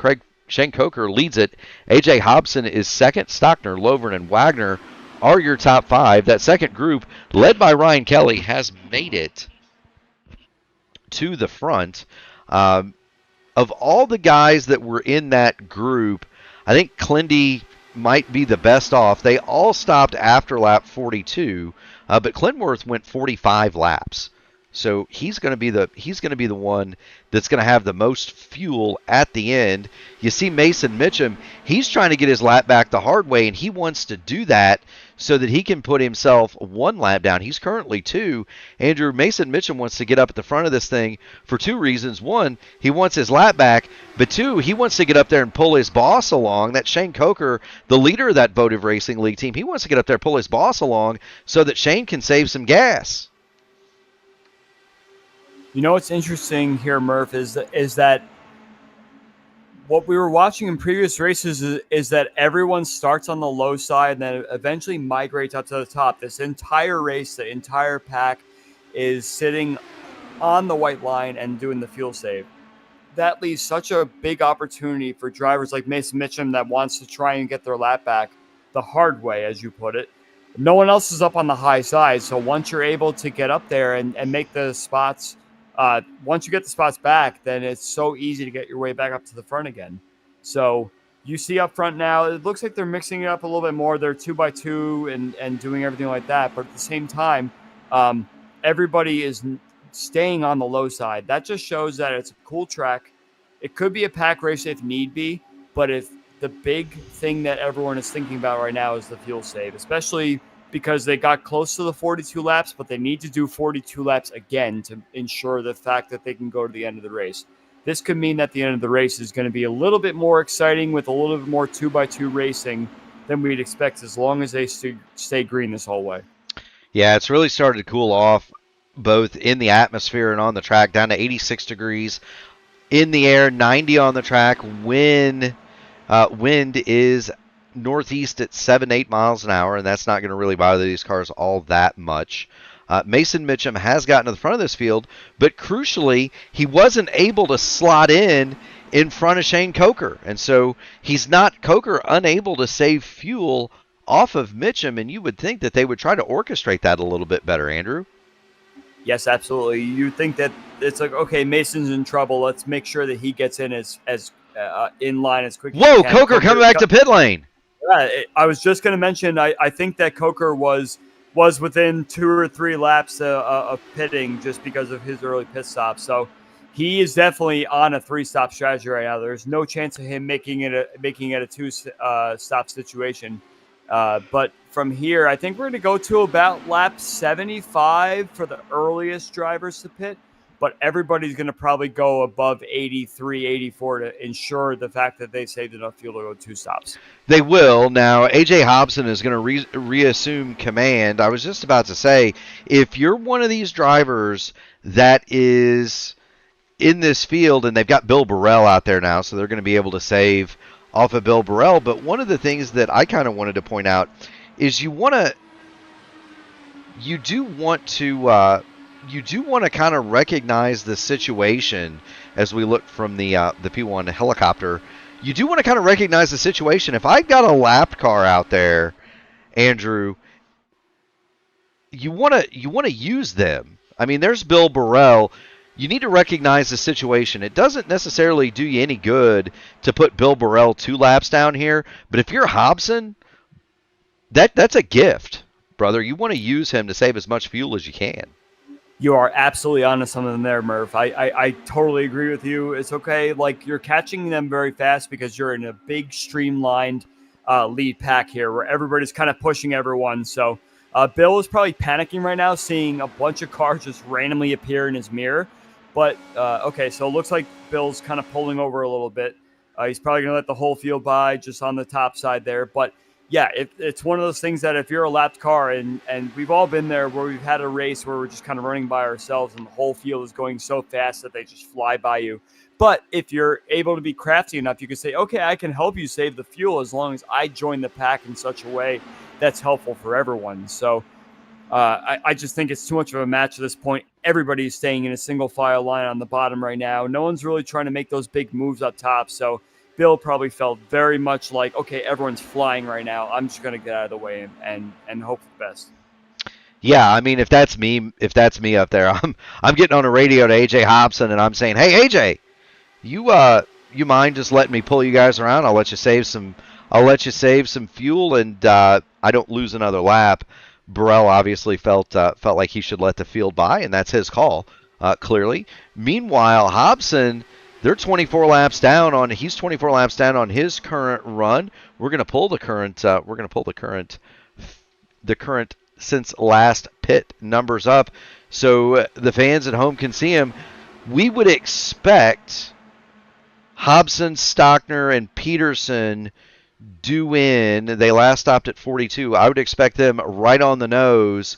Speaker 2: Shane Coker leads it. A.J. Hobson is second. Stockner, Lovern, and Wagner are your top 5. That second group, led by Ryan Kelly, has made it to the front. Of all the guys that were in that group, I think Clindy might be the best off. They all stopped after lap 42, but Clintworth went 45 laps. So he's going to be the one that's going to have the most fuel at the end. You see Mason Mitchum, he's trying to get his lap back the hard way, and he wants to do that so that he can put himself 1 lap down. He's currently 2. Andrew, Mason Mitchum wants to get up at the front of this thing for 2 reasons. 1, he wants his lap back, but 2, he wants to get up there and pull his boss along. That's Shane Coker, the leader of that Votive Racing League team. He wants to get up there and pull his boss along so that Shane can save some gas.
Speaker 3: What's interesting here, Murph, is that what we were watching in previous races is that everyone starts on the low side and then eventually migrates up to the top. This entire race, the entire pack is sitting on the white line and doing the fuel save. That leaves such a big opportunity for drivers like Mason Mitchum that wants to try and get their lap back the hard way, as you put it. No one else is up on the high side. So once you're able to get up there and make the spots, once you get the spots back, then it's so easy to get your way back up to the front again. So you see up front now, it looks like they're mixing it up a little bit more. They're 2x2 and doing everything like that. But at the same time, everybody is staying on the low side. That just shows that it's a cool track. It could be a pack race if need be, but if the big thing that everyone is thinking about right now is the fuel save, especially because they got close to the 42 laps, but they need to do 42 laps again to ensure the fact that they can go to the end of the race. This could mean that the end of the race is going to be a little bit more exciting with a little bit more 2x2 racing than we'd expect as long as they stay green this whole way.
Speaker 2: Yeah, it's really started to cool off both in the atmosphere and on the track, down to 86 degrees in the air, 90 on the track. Wind is northeast at 7-8 miles an hour, and that's not going to really bother these cars all that much. Mason Mitchum has gotten to the front of this field, but crucially, he wasn't able to slot in front of Shane Coker. And so Coker unable to save fuel off of Mitchum, and you would think that they would try to orchestrate that a little bit better, Andrew.
Speaker 3: Yes, absolutely. You think that it's like, okay, Mason's in trouble. Let's make sure that he gets in as in line as quick as
Speaker 2: Whoa,
Speaker 3: he can.
Speaker 2: Coker coming back to pit lane.
Speaker 3: Yeah, I was just going to mention, I think that Coker was within 2 or 3 laps of pitting just because of his early pit stop. So he is definitely on a 3-stop strategy right now. There's no chance of him making it a 2-stop situation. But from here, I think we're going to go to about lap 75 for the earliest drivers to pit. But everybody's going to probably go above 83, 84 to ensure the fact that they saved enough fuel to go 2 stops.
Speaker 2: They will. Now, A.J. Hobson is going to reassume command. I was just about to say, if you're one of these drivers that is in this field, and they've got Bill Burrell out there now, so they're going to be able to save off of Bill Burrell. But one of the things that I kind of wanted to point out is you do want to kind of recognize the situation as we look from the P1 helicopter. You do want to kind of recognize the situation. If I've got a lapped car out there, Andrew, you want to use them. I mean, there's Bill Burrell. You need to recognize the situation. It doesn't necessarily do you any good to put Bill Burrell 2 laps down here, but if you're Hobson, that's a gift, brother. You want to use him to save as much fuel as you can.
Speaker 3: You are absolutely onto something there, Murph. I totally agree with you. It's okay. Like, you're catching them very fast because you're in a big streamlined lead pack here where everybody's kind of pushing everyone. So Bill is probably panicking right now, seeing a bunch of cars just randomly appear in his mirror. But, okay, so it looks like Bill's kind of pulling over a little bit. He's probably going to let the whole field by just on the top side there. But, yeah, it's one of those things that if you're a lapped car, and we've all been there where we've had a race where we're just kind of running by ourselves and the whole field is going so fast that they just fly by you. But if you're able to be crafty enough, you can say, okay, I can help you save the fuel as long as I join the pack in such a way that's helpful for everyone. So I just think it's too much of a match at this point. Everybody's staying in a single file line on the bottom right now. No one's really trying to make those big moves up top. So Bill probably felt very much like, okay, everyone's flying right now. I'm just going to get out of the way and hope for the best.
Speaker 2: Yeah, I mean, if that's me up there, I'm getting on a radio to AJ Hobson and I'm saying, hey AJ, you mind just letting me pull you guys around? I'll let you save some fuel and I don't lose another lap. Burrell obviously felt like he should let the field by, and that's his call, clearly. Meanwhile, Hobson, he's 24 laps down on his current run. We're going to pull the current since last pit numbers up, so the fans at home can see him. We would expect Hobson, Stockner, and Peterson due in. They last stopped at 42. I would expect them right on the nose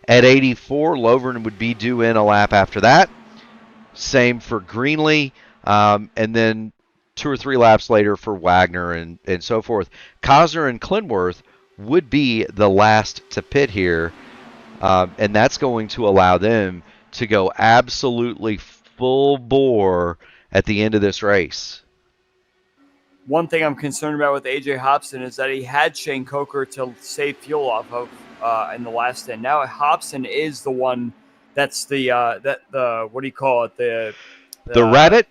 Speaker 2: at 84. Lovren would be due in a lap after that. Same for Greenlee. And then 2 or 3 laps later for Wagner and so forth. Cosner and Clinworth would be the last to pit here. And that's going to allow them to go absolutely full bore at the end of this race.
Speaker 3: one thing I'm concerned about with AJ Hobson is that he had Shane Coker to save fuel off of in the last stint. Now Hobson is the one that's the what do you call it,
Speaker 2: The rabbit.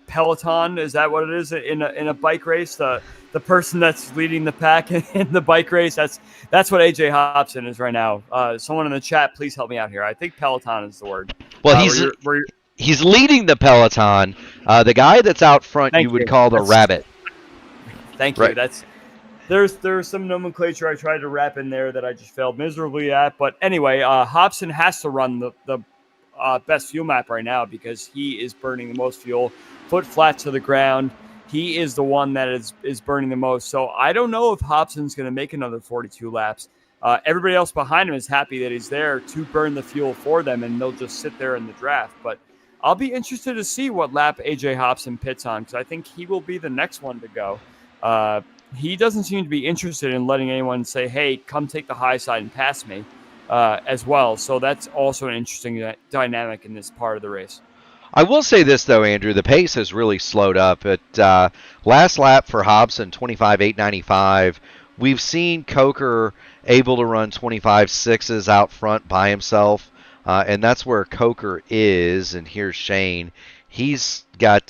Speaker 3: peloton, is that what it is in a bike race? The person that's leading the pack in the bike race. That's what AJ Hobson is right now. Someone in the chat, please help me out here. I think peloton is the word.
Speaker 2: Well, he's leading the peloton. The guy that's out front, you would call the rabbit.
Speaker 3: Thank you.
Speaker 2: Right.
Speaker 3: There's some nomenclature I tried to wrap in there that I just failed miserably at. But anyway, Hobson has to run the best fuel map right now because he is burning the most fuel, foot flat to the ground. He is the one that is burning the most. So I don't know if Hobson's going to make another 42 laps. Everybody else behind him is happy that he's there to burn the fuel for them, and they'll just sit there in the draft. But I'll be interested to see what lap AJ Hobson pits on because I think he will be the next one to go. He doesn't seem to be interested in letting anyone say, hey, come take the high side and pass me as well. So that's also an interesting dynamic in this part of the race.
Speaker 2: I will say this, though, Andrew. The pace has really slowed up. At last lap for Hobson, 25.895. We've seen Coker able to run 25.6s out front by himself, and that's where Coker is. And here's Shane. He's got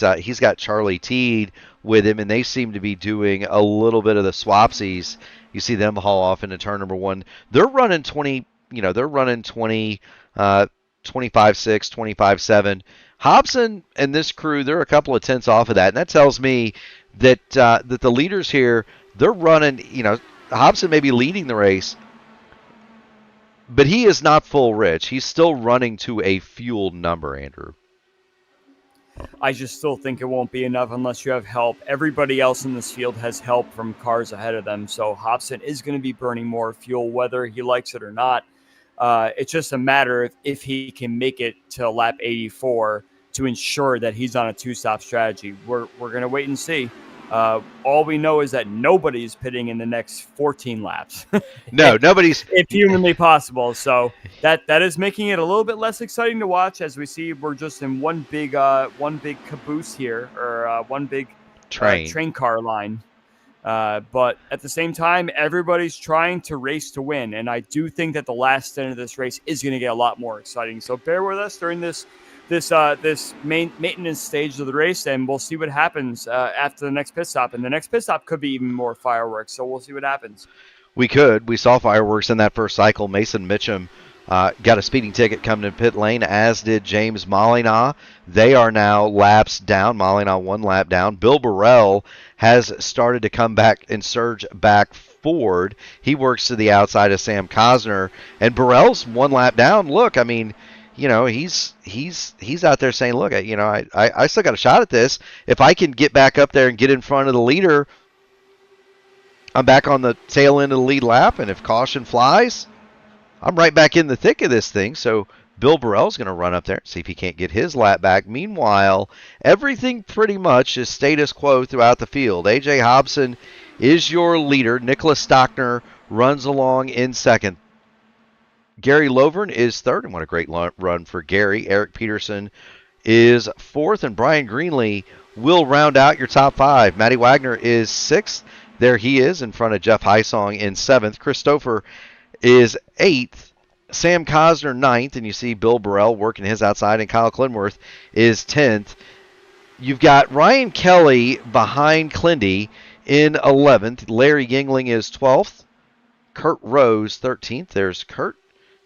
Speaker 2: Charlie Teed with him, and they seem to be doing a little bit of the swapsies. You see them haul off into turn number one. They're running 20. They're running 20, 25.6, 25.7. Hobson and this crew, they're a couple of tenths off of that, and that tells me that that the leaders here, they're running. Hobson may be leading the race, but he is not full rich. He's still running to a fueled number, Andrew.
Speaker 3: I just still think it won't be enough unless you have help. Everybody else in this field has help from cars ahead of them, so Hobson is going to be burning more fuel whether he likes it or not. It's just a matter of if he can make it to lap 84 to ensure that he's on a two-stop strategy. We're going to wait and see. All we know is that nobody's pitting in the next 14 laps.
Speaker 2: No, nobody's.
Speaker 3: If humanly possible. So that is making it a little bit less exciting to watch. As we see, we're just in one big caboose here, or one big train car line. But at the same time, everybody's trying to race to win. And I do think that the last stint of this race is going to get a lot more exciting. So bear with us during this main maintenance stage of the race, and we'll see what happens after the next pit stop. And the next pit stop could be even more fireworks. So we'll see what happens. We
Speaker 2: saw fireworks in that first cycle. Mason Mitchum got a speeding ticket coming to pit lane, as did James Molina. They are now laps down. Molina 1 lap down. Bill Burrell has started to come back and surge back forward. He works to the outside of Sam Cosner, and Burrell's 1 lap down. Look, I mean, he's out there saying, look, I still got a shot at this. If I can get back up there and get in front of the leader, I'm back on the tail end of the lead lap, and if caution flies, I'm right back in the thick of this thing. So Bill Burrell's going to run up there and see if he can't get his lap back. Meanwhile, everything pretty much is status quo throughout the field. AJ Hobson is your leader. Nicholas Stockner runs along in second. Gary Lovern is third, and what a great run for Gary. Eric Peterson is fourth, and Brian Greenlee will round out your top 5. Matty Wagner is sixth. There he is in front of Jeff Heisong in seventh. Christopher is eighth. Sam Cosner ninth, and you see Bill Burrell working his outside, and Kyle Clinworth is 10th. You've got Ryan Kelly behind Clindy in 11th. Larry Yingling is 12th. Kurt Rose 13th. There's Kurt.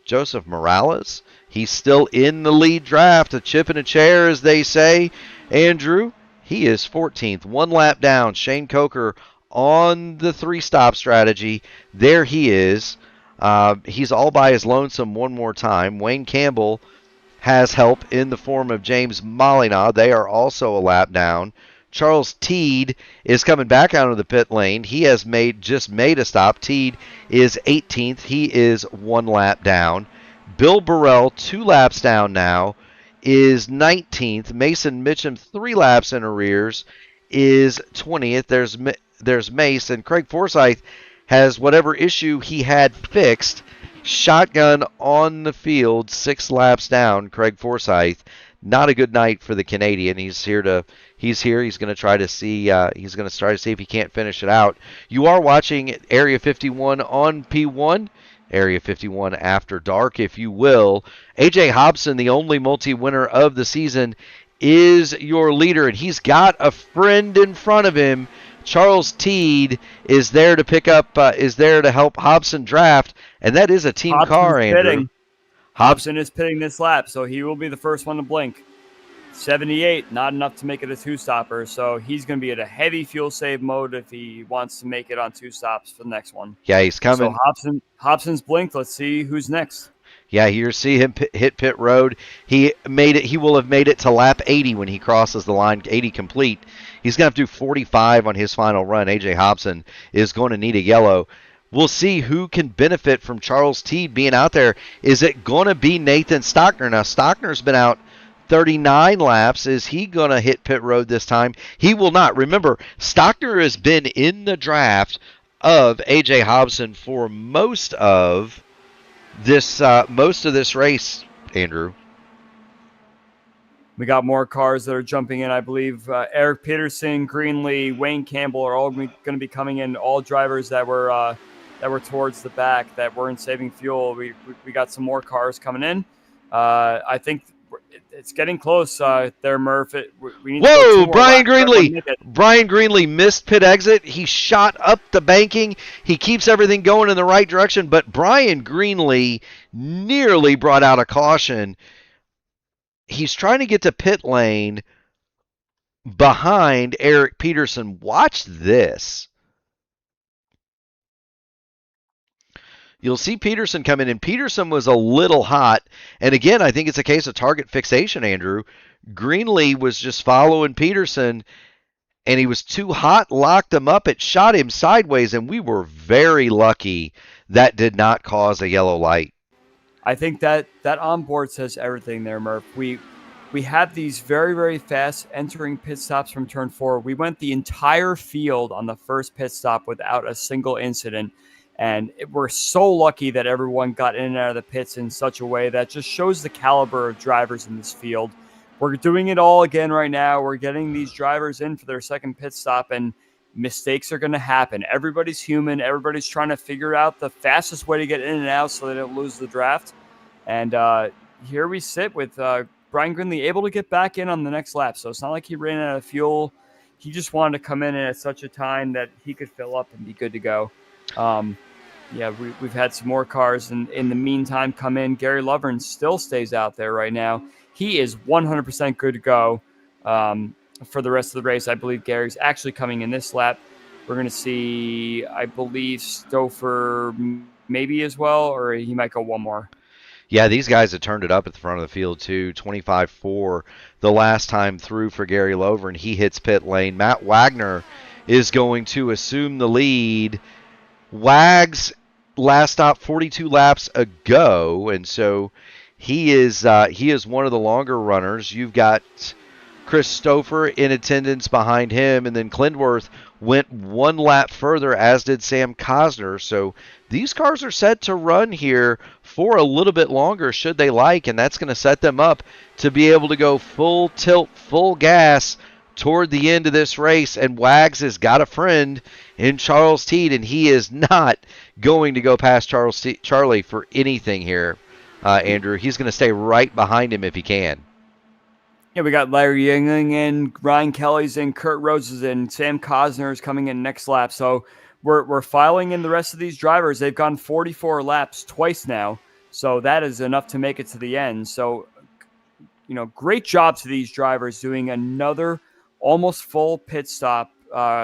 Speaker 2: Joseph Morales, he's still in the lead draft, a chip in a chair, as they say. Andrew, he is 14th, 1 lap down. Shane Coker on the 3-stop strategy. There he is. He's all by his lonesome one more time. Wayne Campbell has help in the form of James Molina. They are also a lap down. Charles Teed is coming back out of the pit lane. He has just made a stop. Teed is 18th. He is 1 lap down. Bill Burrell, 2 laps down now, is 19th. Mason Mitchum, 3 laps in arrears, is 20th. There's Mace, and Craig Forsyth has whatever issue he had fixed. Shotgun on the field, 6 laps down. Craig Forsyth. not a good night for the Canadian. He's here. He's going to try to see. He's going to try to see if he can't finish it out. You are watching Area 51 on P1. Area 51 After Dark, if you will. A.J. Hobson, the only multi-winner of the season, is your leader, and he's got a friend in front of him. Charles Teed is there to pick up, is there to help Hobson draft, and that is a team car, Andrew.
Speaker 3: Pitting. Hobson is pitting this lap, so he will be the first one to blink. 78, not enough to make it a two-stopper, so he's going to be at a heavy fuel save mode if he wants to make it on two stops for the next one.
Speaker 2: Yeah, he's coming.
Speaker 3: So Hobson's blinked. Let's see who's next.
Speaker 2: Yeah, you see him hit pit road. He made it. He will have made it to lap 80 when he crosses the line, 80 complete. He's going to have to do 45 on his final run. A.J. Hobson is going to need a yellow. We'll see who can benefit from Charles Teed being out there. Is it going to be Nathan Stockner? Now, Stockner's been out 39 laps. Is he going to hit pit road this time? He will not. Remember, Stockner has been in the draft of A.J. Hobson for most of this race, Andrew.
Speaker 3: We got more cars that are jumping in. I believe Eric Peterson, Greenlee, Wayne Campbell are all going to be coming in. All drivers that were towards the back that weren't saving fuel. We got some more cars coming in. I think it's getting close there, Murph. We need
Speaker 2: Whoa, Brian Greenlee. Brian Greenlee missed pit exit. He shot up the banking. He keeps everything going in the right direction, but Brian Greenlee nearly brought out a caution. He's trying to get to pit lane behind Eric Peterson. Watch this. You'll see Peterson come in, and Peterson was a little hot. And again, I think it's a case of target fixation, Andrew. Greenlee was just following Peterson, and he was too hot, locked him up. It shot him sideways, and we were very lucky that did not cause a yellow light.
Speaker 3: I think that onboard says everything there, Murph. We have these very, very fast entering pit stops from turn 4. We went the entire field on the first pit stop without a single incident. And we're so lucky that everyone got in and out of the pits in such a way that just shows the caliber of drivers in this field. We're doing it all again right now. We're getting these drivers in for their second pit stop, and mistakes are going to happen. Everybody's human. Everybody's trying to figure out the fastest way to get in and out so they don't lose the draft. And here we sit with Brian Greenlee able to get back in on the next lap. So it's not like he ran out of fuel. He just wanted to come in at such a time that he could fill up and be good to go. We've had some more cars in the meantime come in. Gary Lovern still stays out there right now. He is 100% good to go for the rest of the race. I believe Gary's actually coming in this lap. We're going to see, I believe, Stouffer maybe as well, or he might go one more.
Speaker 2: Yeah, these guys have turned it up at the front of the field, too. 25-4 the last time through for Gary Lovern. He hits pit lane. Matt Wagner is going to assume the lead. Wags last stop 42 laps ago, and so he is one of the longer runners. You've got Chris Stouffer in attendance behind him, and then Klindworth went one lap further, as did Sam Cosner. So these cars are set to run here for a little bit longer should they like, and that's going to set them up to be able to go full tilt, full gas toward the end of this race. And Wags has got a friend in Charles Teed, and he is not going to go past Charlie for anything here, Andrew. He's going to stay right behind him if he can.
Speaker 3: Yeah, we got Larry Yingling in, Ryan Kelly's in, Kurt Rhodes is in, Sam Cosner is coming in next lap. So we're filing in the rest of these drivers. They've gone 44 laps twice now, so that is enough to make it to the end. So, great job to these drivers doing another almost full pit stop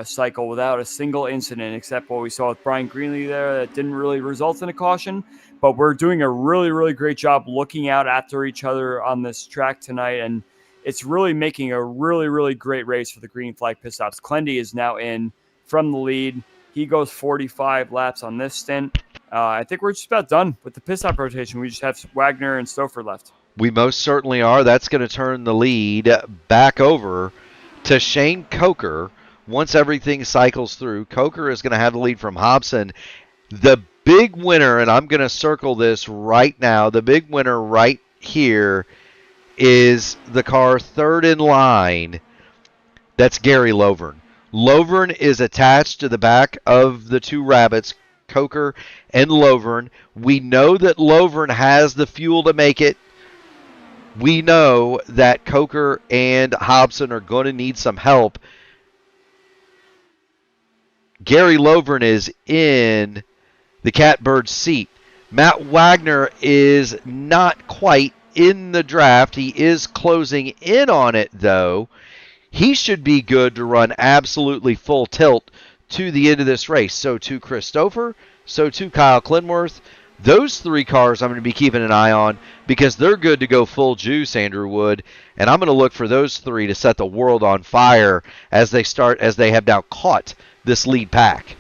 Speaker 3: cycle without a single incident, except what we saw with Brian Greenlee there that didn't really result in a caution. But we're doing a really, really great job looking out after each other on this track tonight, and it's really making a really, really great race for the green flag pit stops. Clendy is now in from the lead. He goes 45 laps on this stint. I think we're just about done with the pit stop rotation. We just have Wagner and Stouffer left.
Speaker 2: We most certainly are. That's going to turn the lead back over to Shane Coker. Once everything cycles through, Coker is going to have the lead from Hobson. The big winner, and I'm going to circle this right now, the big winner right here is the car third in line. That's Gary Lovern. Lovern is attached to the back of the two rabbits, Coker and Lovern. We know that Lovern has the fuel to make it. We know that Coker and Hobson are going to need some help. Gary Lovern is in the catbird seat. Matt Wagner is not quite in the draft. He is closing in on it, though. He should be good to run absolutely full tilt to the end of this race. So too Christopher, so too Kyle Clinworth. Those three cars I'm going to be keeping an eye on because they're good to go full juice, Andrew Wood. And I'm going to look for those three to set the world on fire as they have now caught this lead pack.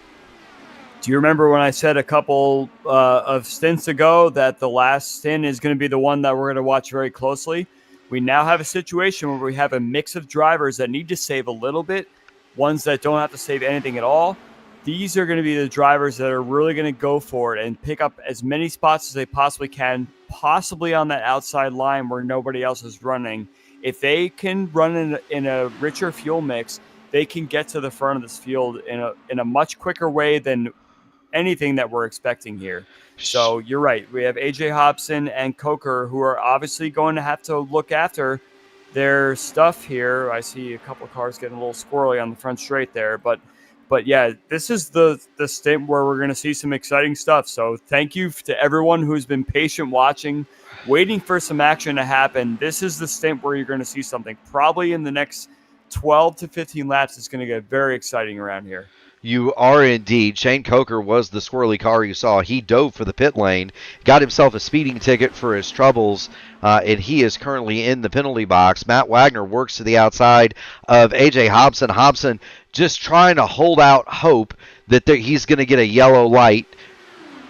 Speaker 3: Do you remember when I said a couple of stints ago that the last stint is going to be the one that we're going to watch very closely? We now have a situation where we have a mix of drivers that need to save a little bit, ones that don't have to save anything at all. These are going to be the drivers that are really going to go for it and pick up as many spots as they possibly can, possibly on that outside line where nobody else is running. If they can run in a richer fuel mix, they can get to the front of this field in a much quicker way than anything that we're expecting here. So you're right. We have AJ Hobson and Coker who are obviously going to have to look after their stuff here. I see a couple of cars getting a little squirrely on the front straight there, but yeah, this is the stint where we're going to see some exciting stuff. So thank you to everyone who's been patient watching, waiting for some action to happen. This is the stint where you're going to see something. Probably in the next 12 to 15 laps, it's going to get very exciting around here.
Speaker 2: You are indeed. Shane Coker was the squirrely car you saw. He dove for the pit lane, got himself a speeding ticket for his troubles, and he is currently in the penalty box. Matt Wagner works to the outside of A.J. Hobson. Hobson just trying to hold out hope that he's going to get a yellow light.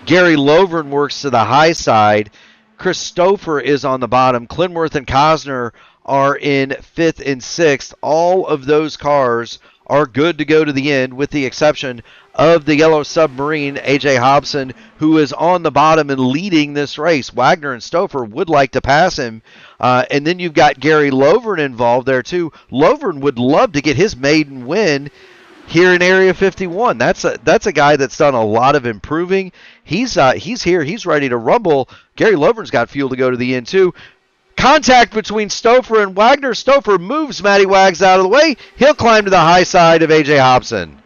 Speaker 2: Gary Lovern works to the high side. Christopher is on the bottom. Clinworth and Cosner are in 5th and 6th. All of those cars are good to go to the end, with the exception of the yellow submarine, A.J. Hobson, who is on the bottom and leading this race. Wagner and Stouffer would like to pass him. And then you've got Gary Lovern involved there, too. Lovern would love to get his maiden win here in Area 51. That's a guy that's done a lot of improving. He's here. He's ready to rumble. Gary Lovern's got fuel to go to the end, too. Contact between Stouffer and Wagner. Stouffer moves Matty Wags out of the way. He'll climb to the high side of A.J. Hobson.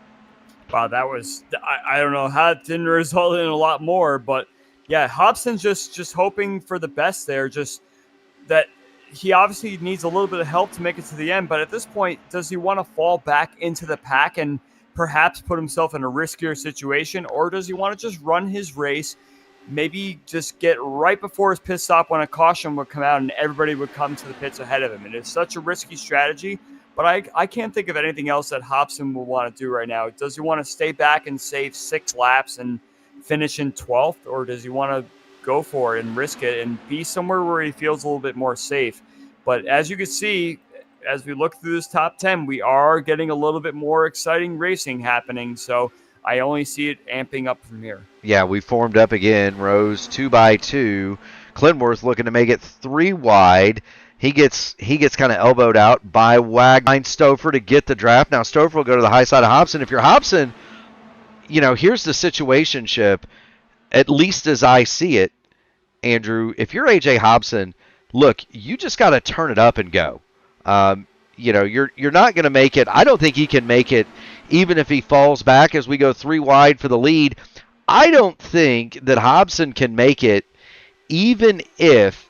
Speaker 3: Wow, that was, I don't know how it didn't result in a lot more, but yeah, Hobson's just hoping for the best there, just that he obviously needs a little bit of help to make it to the end, but at this point, does he want to fall back into the pack and perhaps put himself in a riskier situation, or does he want to just run his race, maybe just get right before his pit stop when a caution would come out and everybody would come to the pits ahead of him? And it's such a risky strategy, but I can't think of anything else that Hobson will want to do right now. Does he want to stay back and save 6 laps and finish in 12th, or does he want to go for it and risk it and be somewhere where he feels a little bit more safe? But as you can see, as we look through this top 10, we are getting a little bit more exciting racing happening. So I only see it amping up from here.
Speaker 2: Yeah, we formed up again. Rows 2 by 2. Clinworth looking to make it 3 wide. He gets kind of elbowed out by Wagner. Stouffer to get the draft. Now Stouffer will go to the high side of Hobson. If you're Hobson, here's the situationship, at least as I see it, Andrew. If you're A.J. Hobson, look, you just got to turn it up and go. You're not going to make it. I don't think he can make it, even if he falls back as we go 3 wide for the lead. I don't think that Hobson can make it, even if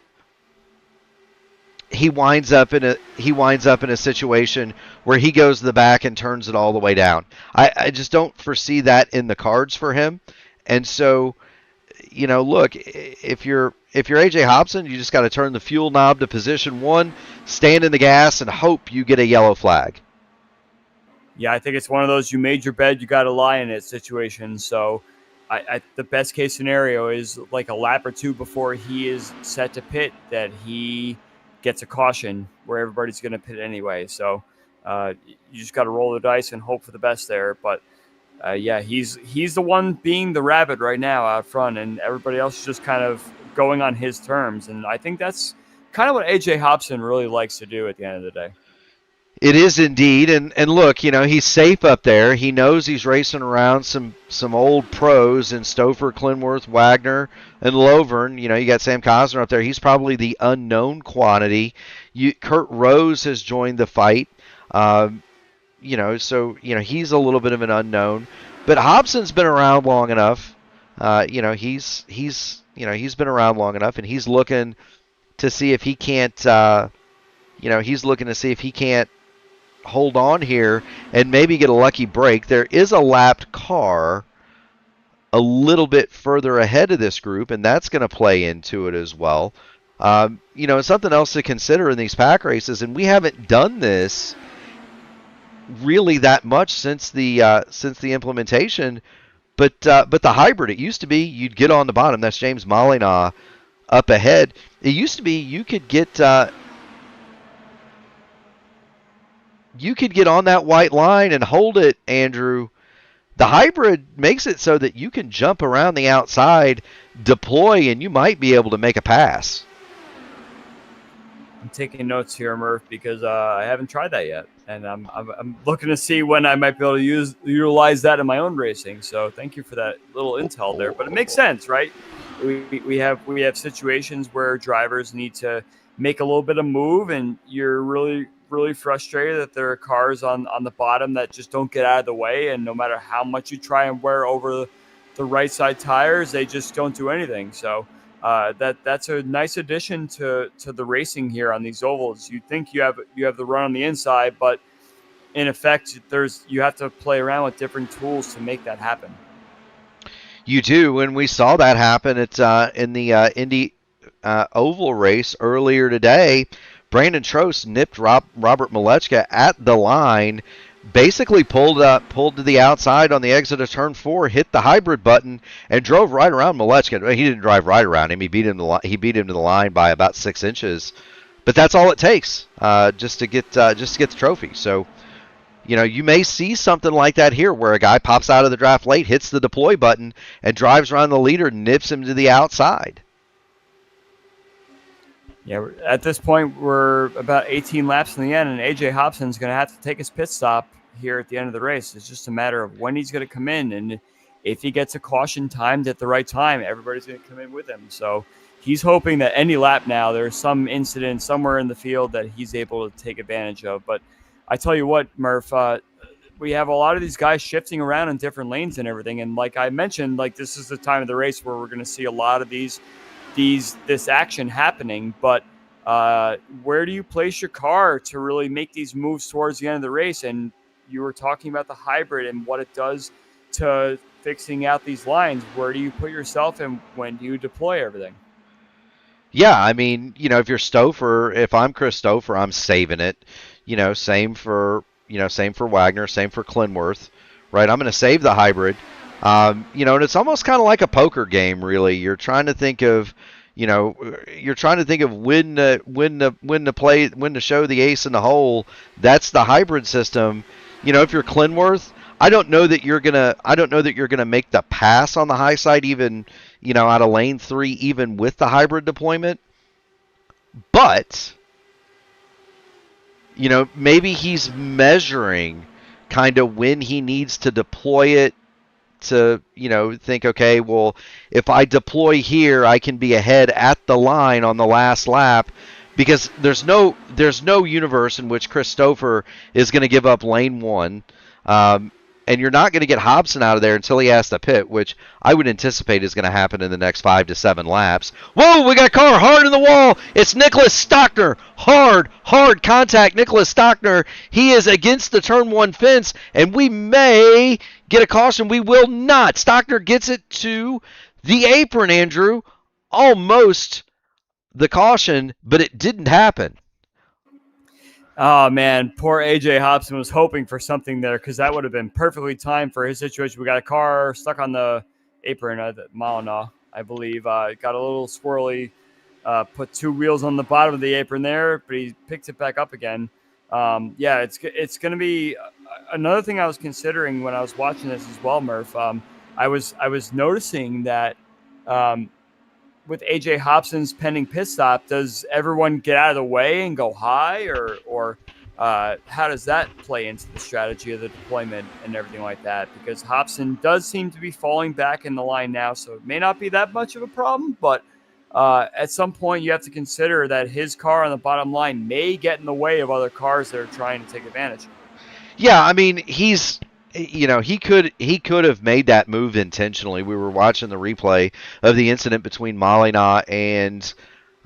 Speaker 2: he winds up in a situation where he goes to the back and turns it all the way down. I just don't foresee that in the cards for him. And so, look, if you're A.J. Hobson, you just got to turn the fuel knob to position 1, stand in the gas, and hope you get a yellow flag.
Speaker 3: Yeah, I think it's one of those you made your bed, you got to lie in it situations. So the best case scenario is like a lap or 2 before he is set to pit that he gets a caution where everybody's going to pit anyway. So you just got to roll the dice and hope for the best there. But yeah, he's the one being the rabbit right now out front, and everybody else is just kind of going on his terms. And I think that's kind of what AJ Hobson really likes to do at the end of the day.
Speaker 2: It is indeed, and look, he's safe up there. He knows he's racing around some old pros in Stouffer, Clinworth, Wagner, and Lovern. You got Sam Cosner up there. He's probably the unknown quantity. Kurt Rose has joined the fight. So he's a little bit of an unknown, but Hobson's been around long enough. He's been around long enough, and he's looking to see if he can't. He's looking to see if he can't hold on here and maybe get a lucky break. There is a lapped car a little bit further ahead of this group, and that's going to play into it as well. Something else to consider in these pack races, and we haven't done this really that much since the implementation, but the hybrid, it used to be you'd get on the bottom. That's James Molyneux up ahead. It used to be you could get on that white line and hold it, Andrew. The hybrid makes it so that you can jump around the outside, deploy, and you might be able to make a pass.
Speaker 3: I'm taking notes here, Murph, because I haven't tried that yet, and I'm looking to see when I might be able to utilize that in my own racing. So thank you for that little intel there. But it makes sense, right? We have situations where drivers need to make a little bit of move, and you're really frustrated that there are cars on the bottom that just don't get out of the way, and no matter how much you try and wear over the right side tires, they just don't do anything. So that's a nice addition to the racing here on these ovals. You think you have the run on the inside, but in effect, you have to play around with different tools to make that happen.
Speaker 2: You do, and we saw that happen in the Indy oval race earlier today. Brandon Trost nipped Robert Malechka at the line, basically pulled to the outside on the exit of turn 4, hit the hybrid button, and drove right around Malechka. He didn't drive right around him. He beat him to the line by about 6 inches, but that's all it takes just to get the trophy. So, you may see something like that here, where a guy pops out of the draft late, hits the deploy button, and drives around the leader, nips him to the outside.
Speaker 3: Yeah, at this point, we're about 18 laps in the end, and AJ Hobson's going to have to take his pit stop here at the end of the race. It's just a matter of when he's going to come in, and if he gets a caution timed at the right time, everybody's going to come in with him. So he's hoping that any lap now, there's some incident somewhere in the field that he's able to take advantage of. But I tell you what, Murph, we have a lot of these guys shifting around in different lanes and everything. And like I mentioned, this is the time of the race where we're going to see a lot of this action happening. But where do you place your car to really make these moves towards the end of the race? And you were talking about the hybrid and what it does to fixing out these lines. Where do you put yourself, and when do you deploy everything?
Speaker 2: Yeah, I mean, if you're Stouffer, if I'm Chris Stouffer, I'm saving it. Same for Wagner, same for Clinworth, right? I'm going to save the hybrid. And it's almost kind of like a poker game, really. You're trying to think of, when to show the ace in the hole. That's the hybrid system. If you're Clinworth, I don't know that you're gonna make the pass on the high side, even out of lane 3, even with the hybrid deployment. But maybe he's measuring kind of when he needs to deploy it, to think, okay, well, if I deploy here, I can be ahead at the line on the last lap, because there's no universe in which Chris Stouffer is going to give up lane 1, and you're not going to get Hobson out of there until he has to pit, which I would anticipate is going to happen in the next 5 to 7 laps. Whoa, we got a car hard in the wall. It's Nicholas Stockner. Hard contact. Nicholas Stockner. He is against the turn 1 fence, and we may get a caution. We will not. Stockner gets it to the apron, Andrew. Almost the caution, but it didn't happen.
Speaker 3: Oh, man, poor AJ Hobson was hoping for something there, because that would have been perfectly timed for his situation. We got a car stuck on the apron at Molyneux, I believe. Got a little swirly, put 2 wheels on the bottom of the apron there, but he picked it back up again. Yeah, it's going to be another thing I was considering when I was watching this as well, Murph. I was noticing that with AJ Hobson's pending pit stop, does everyone get out of the way and go high, or how does that play into the strategy of the deployment and everything like that? Because Hobson does seem to be falling back in the line now, so it may not be that much of a problem, but at some point you have to consider that his car on the bottom line may get in the way of other cars that are trying to take advantage.
Speaker 2: Yeah, I mean, he could have made that move intentionally. We were watching the replay of the incident between Molina and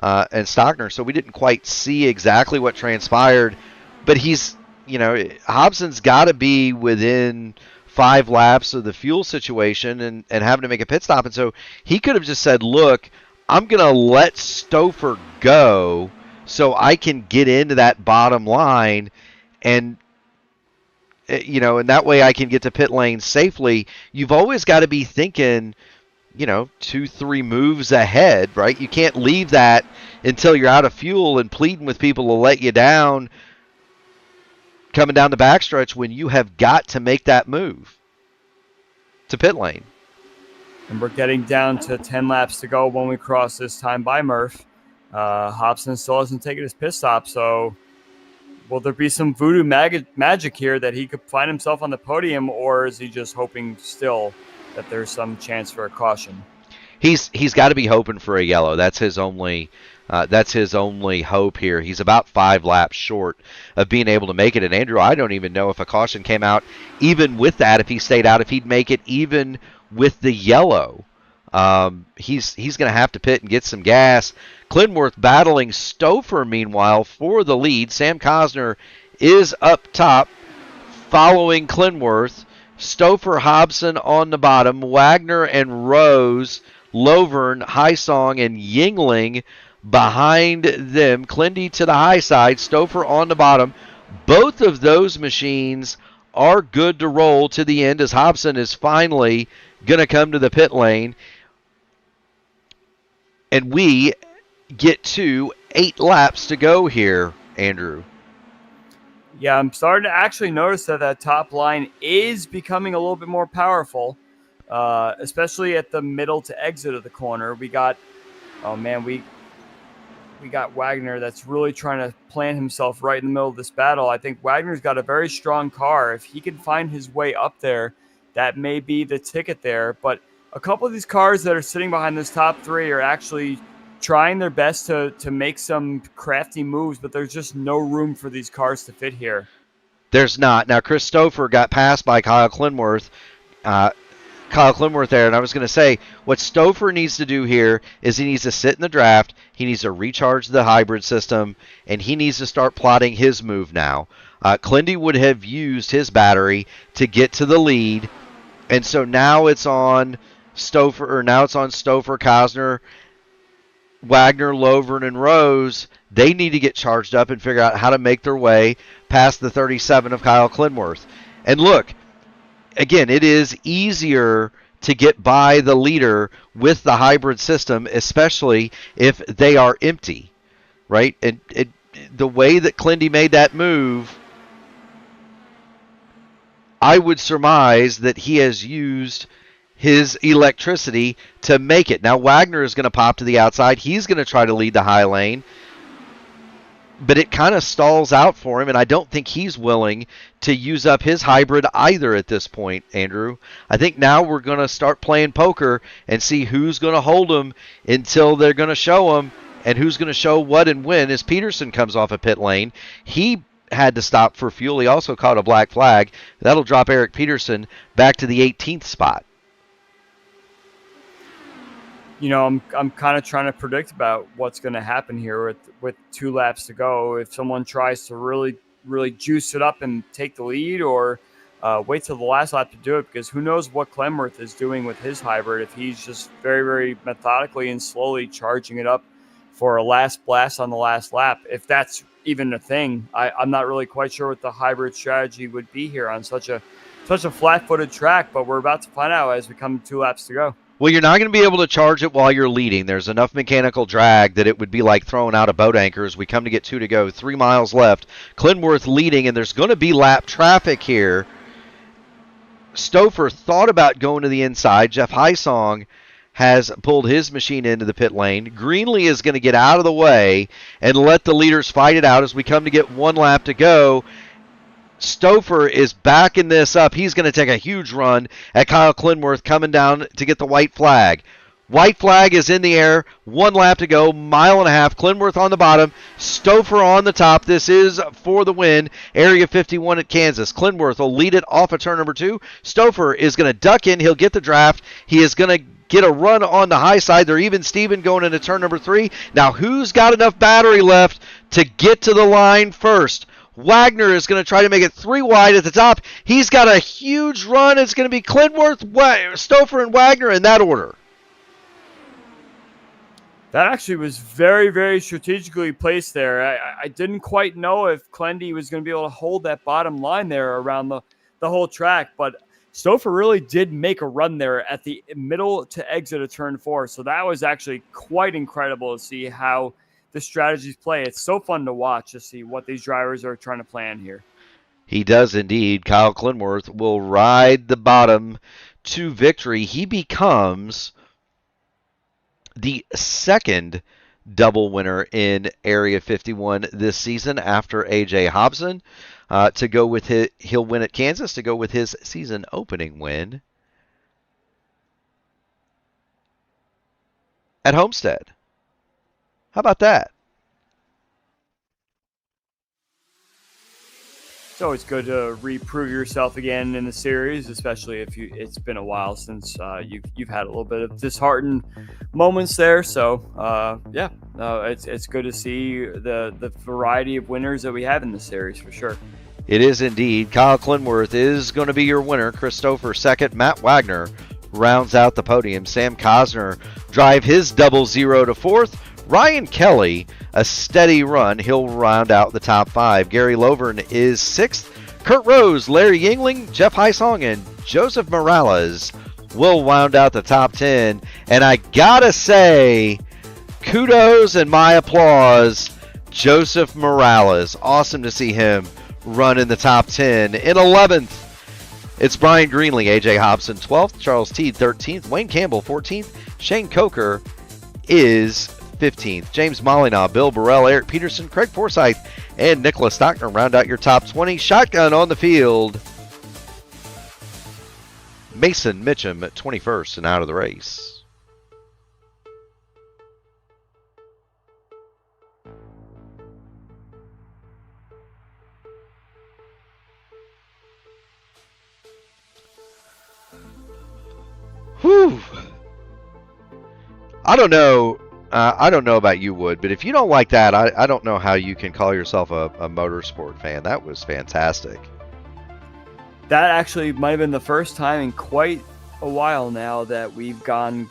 Speaker 2: Stockner, so we didn't quite see exactly what transpired. But Hobson's got to be within 5 laps of the fuel situation and having to make a pit stop. And so he could have just said, look, I'm going to let Stouffer go so I can get into that bottom line and that way I can get to pit lane safely. You've always got to be thinking, 2-3 moves ahead, right? You can't leave that until you're out of fuel and pleading with people to let you down coming down the backstretch when you have got to make that move to pit lane.
Speaker 3: And we're getting down to 10 laps to go when we cross this time by Murph. Hobson still hasn't taken his pit stop, so will there be some voodoo magic here that he could find himself on the podium, or is he just hoping still that there's some chance for a caution?
Speaker 2: He's got to be hoping for a yellow. That's his only hope here. He's about 5 laps short of being able to make it. And Andrew, I don't even know if a caution came out even with that. If he stayed out, if he'd make it even with the yellow, he's going to have to pit and get some gas. Clinworth battling Stouffer meanwhile for the lead. Sam Cosner is up top following Clinworth. Stouffer, Hobson on the bottom. Wagner and Rose, Lovern, Highsong, and Yingling behind them. Clindy to the high side, Stouffer on the bottom. Both of those machines are good to roll to the end as Hobson is finally going to come to the pit lane. And we get to 8 laps to go here, Andrew.
Speaker 3: Yeah, I'm starting to actually notice that top line is becoming a little bit more powerful, especially at the middle to exit of the corner. We got Wagner that's really trying to plant himself right in the middle of this battle. I think Wagner's got a very strong car. If he can find his way up there, that may be the ticket there. But a couple of these cars that are sitting behind this top 3 are actually trying their best to make some crafty moves, but there's just no room for these cars to fit here.
Speaker 2: There's not. Now, Chris Stouffer got passed by Kyle Clinworth there, and I was going to say, what Stouffer needs to do here is he needs to sit in the draft, he needs to recharge the hybrid system, and he needs to start plotting his move now. Clindy would have used his battery to get to the lead, and so now it's on Stouffer, Cosner, Wagner, Lovern, and Rose. They need to get charged up and figure out how to make their way past the 37 of Kyle Clinworth. And look, again, it is easier to get by the leader with the hybrid system, especially if they are empty, right? And the way that Clindy made that move, I would surmise that he has used his electricity to make it. Now, Wagner is going to pop to the outside. He's going to try to lead the high lane. But it kind of stalls out for him, and I don't think he's willing to use up his hybrid either at this point, Andrew. I think now we're going to start playing poker and see who's going to hold him until they're going to show him, and who's going to show what and when as Peterson comes off a pit lane. He had to stop for fuel. He also caught a black flag. That'll drop Eric Peterson back to the 18th spot.
Speaker 3: I'm kind of trying to predict about what's going to happen here with 2 laps to go. If someone tries to really, really juice it up and take the lead, or wait till the last lap to do it, because who knows what Clemworth is doing with his hybrid, if he's just very, very methodically and slowly charging it up for a last blast on the last lap. If that's even a thing, I'm not really quite sure what the hybrid strategy would be here on such a flat-footed track, but we're about to find out as we come 2 laps to go.
Speaker 2: Well, you're not going to be able to charge it while you're leading. There's enough mechanical drag that it would be like throwing out a boat anchor as we come to get 2 to go. 3 miles left. Clinworth leading, and there's going to be lap traffic here. Stouffer thought about going to the inside. Jeff Highsong has pulled his machine into the pit lane. Greenlee is going to get out of the way and let the leaders fight it out as we come to get one lap to go. Stouffer is backing this up. He's going to take a huge run at Kyle Clinworth coming down to get the white flag. White flag is in the air. 1 lap to go. Mile and a half. Clinworth on the bottom. Stouffer on the top. This is for the win. Area 51 at Kansas. Clinworth will lead it off of turn number 2. Stouffer is going to duck in. He'll get the draft. He is going to get a run on the high side. They're even Steven going into turn number 3. Now who's got enough battery left to get to the line first? Wagner is going to try to make it 3 wide at the top. He's got a huge run. It's going to be Clinworth, Stouffer, and Wagner in that order.
Speaker 3: That actually was very, very strategically placed there. I didn't quite know if Clendy was going to be able to hold that bottom line there around the whole track, but Stouffer really did make a run there at the middle to exit of turn 4. So that was actually quite incredible to see how the strategies play. It's so fun to watch to see what these drivers are trying to plan here.
Speaker 2: He does indeed. Kyle Clinworth will ride the bottom to victory. He becomes the second double winner in Area 51 this season after A.J. Hobson. To go with he'll win at Kansas to go with his season opening win at Homestead. How about that?
Speaker 3: It's always good to reprove yourself again in the series, especially if it's been a while since you've had a little bit of disheartened moments there. So it's good to see the variety of winners that we have in the series for sure.
Speaker 2: It is indeed. Kyle Clinworth is going to be your winner. Chris Stouffer second. Matt Wagner rounds out the podium. Sam Cosner drive his 0-0 to 4th. Ryan Kelly, a steady run. He'll round out the top 5. Gary Lovern is 6th. Kurt Rose, Larry Yingling, Jeff Heisong, and Joseph Morales will round out the top 10. And I gotta say, kudos and my applause, Joseph Morales. Awesome to see him run in the top 10. In 11th, it's Brian Greenlee, A.J. Hobson 12th, Charles Teed 13th, Wayne Campbell 14th, Shane Coker is 15th. James Molyneux, Bill Burrell, Eric Peterson, Craig Forsyth, and Nicholas Stockner round out your top 20. Shotgun on the field. Mason Mitchum at 21st and out of the race. Whew. I don't know about you, Wood, but if you don't like that, I don't know how you can call yourself a motorsport fan. That was fantastic.
Speaker 3: That actually might have been the first time in quite a while now that we've gone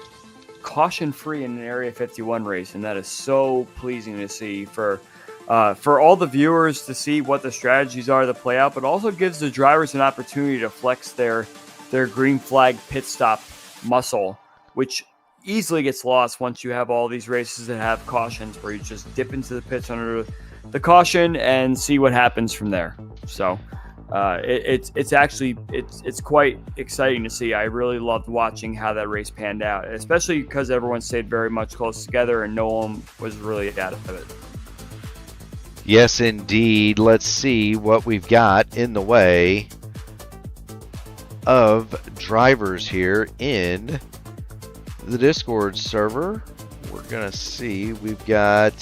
Speaker 3: caution-free in an Area 51 race, and that is so pleasing to see for all the viewers to see what the strategies are to play out, but also gives the drivers an opportunity to flex their green flag pit stop muscle, which easily gets lost once you have all these races that have cautions where you just dip into the pits under the caution and see what happens from there. So it's actually quite exciting to see. I really loved watching how that race panned out, especially because everyone stayed very much close together and no one was really out of it.
Speaker 2: Yes, indeed. Let's see what we've got in the way of drivers here in the Discord server. We're going to see. We've got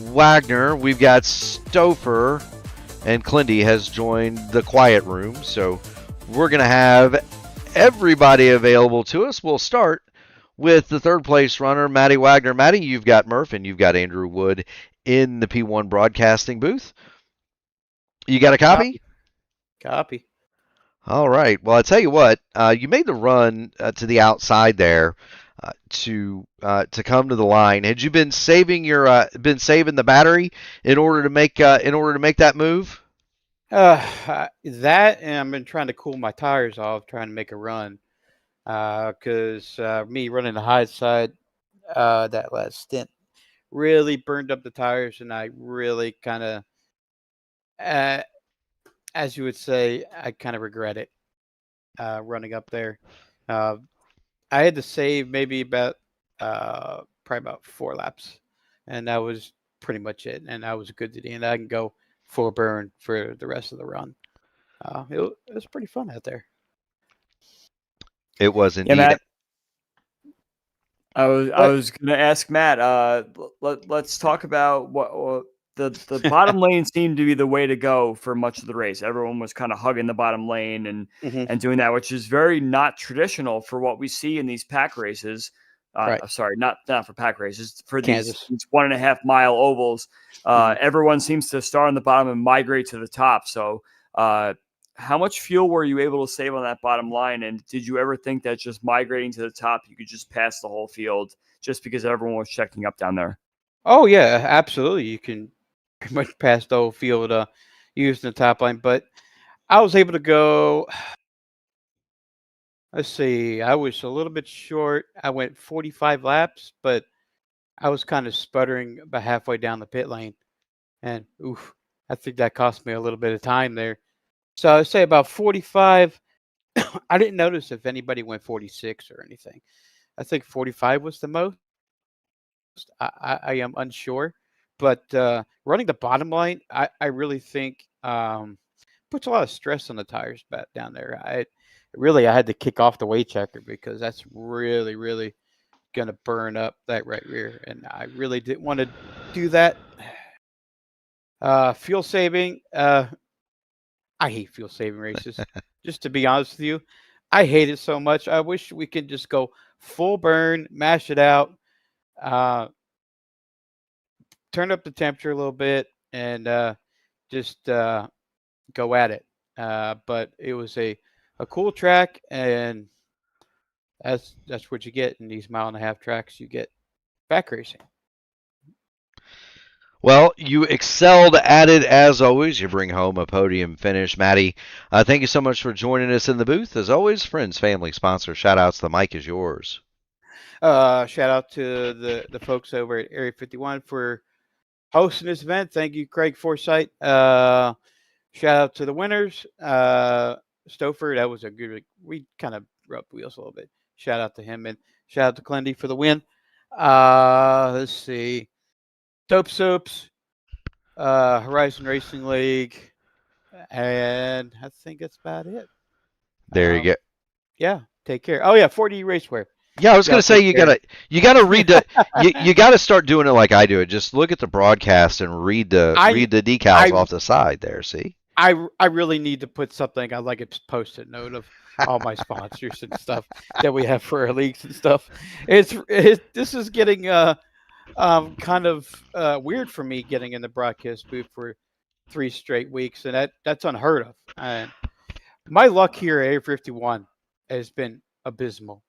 Speaker 2: Wagner. We've got Stouffer. And Clindy has joined the quiet room. So we're going to have everybody available to us. We'll start with the third place runner, Matty Wagner. Matty, you've got Murph and you've got Andrew Wood in the P1 broadcasting booth. You got a copy?
Speaker 5: Copy.
Speaker 2: All right. Well, I tell you what, you made the run to the outside there to come to the line. Had you been saving the battery in order to make that move?
Speaker 5: That, and I've been trying to cool my tires off, trying to make a run. Because me running the high side that last stint really burned up the tires, and I really kind of as you would say, I kind of regret it running up there. Uh, I had to save maybe about probably about 4 laps, and that was pretty much it. And I was good to the end. I can go full burn for the rest of the run. It was pretty fun out there.
Speaker 2: It was
Speaker 3: Yeah,
Speaker 2: indeed.
Speaker 3: Matt. I was going to ask Matt. Let's talk about what the bottom lane seemed to be the way to go for much of the race. Everyone was kind of hugging the bottom lane and doing that, which is very not traditional for what we see in these pack races.
Speaker 5: Right.
Speaker 3: Sorry, not for pack races, for these
Speaker 5: Kansas.
Speaker 3: 1.5 mile ovals. Everyone seems to start on the bottom and migrate to the top. So, how much fuel were you able to save on that bottom line? And did you ever think that just migrating to the top, you could just pass the whole field just because everyone was checking up down there?
Speaker 5: Oh yeah, absolutely. You can pretty much pass the whole field using the top line, but I was able to go. Let's see. I was a little bit short. I went 45 laps, but I was kind of sputtering about halfway down the pit lane, and oof, I think that cost me a little bit of time there. So I'd say about 45. I didn't notice if anybody went 46 or anything. I think 45 was the most. I am unsure, but running the bottom line, I really think puts a lot of stress on the tires back down there. I had to kick off the weight checker because that's really gonna burn up that right rear, and I really didn't want to do that. Fuel saving, I hate fuel saving races. Just to be honest with you, I hate it so much. I wish we could just go full burn, mash it out, uh, turn up the temperature a little bit, and just go at it. But it was a cool track, and that's what you get in these 1.5 mile tracks. You get back racing.
Speaker 2: Well, you excelled at it as always. You bring home a podium finish. Maddie, thank you so much for joining us in the booth. As always, friends, family, sponsors, shout outs. The mic is yours.
Speaker 5: Shout out to the folks over at Area 51 for hosting this event. Thank you, Craig Forsythe. Shout out to the winners. Stouffer, that was a good. We kind of rubbed wheels a little bit. Shout out to him, and shout out to Clendy for the win. Let's see. Dope Soaps, Horizon Racing League, and I think that's about it.
Speaker 2: There you go.
Speaker 5: Yeah, take care. Oh yeah, 4D Racewear.
Speaker 2: Yeah, I was gonna say you gotta read the you gotta start doing it like I do it. Just look at the broadcast and read the decals off the side there. See,
Speaker 5: I really need to put something. I like a post-it note of all my sponsors and stuff that we have for our leagues and stuff. This is getting kind of weird for me getting in the broadcast booth for 3 straight weeks, and that's unheard of. And my luck here at Area 51 has been abysmal.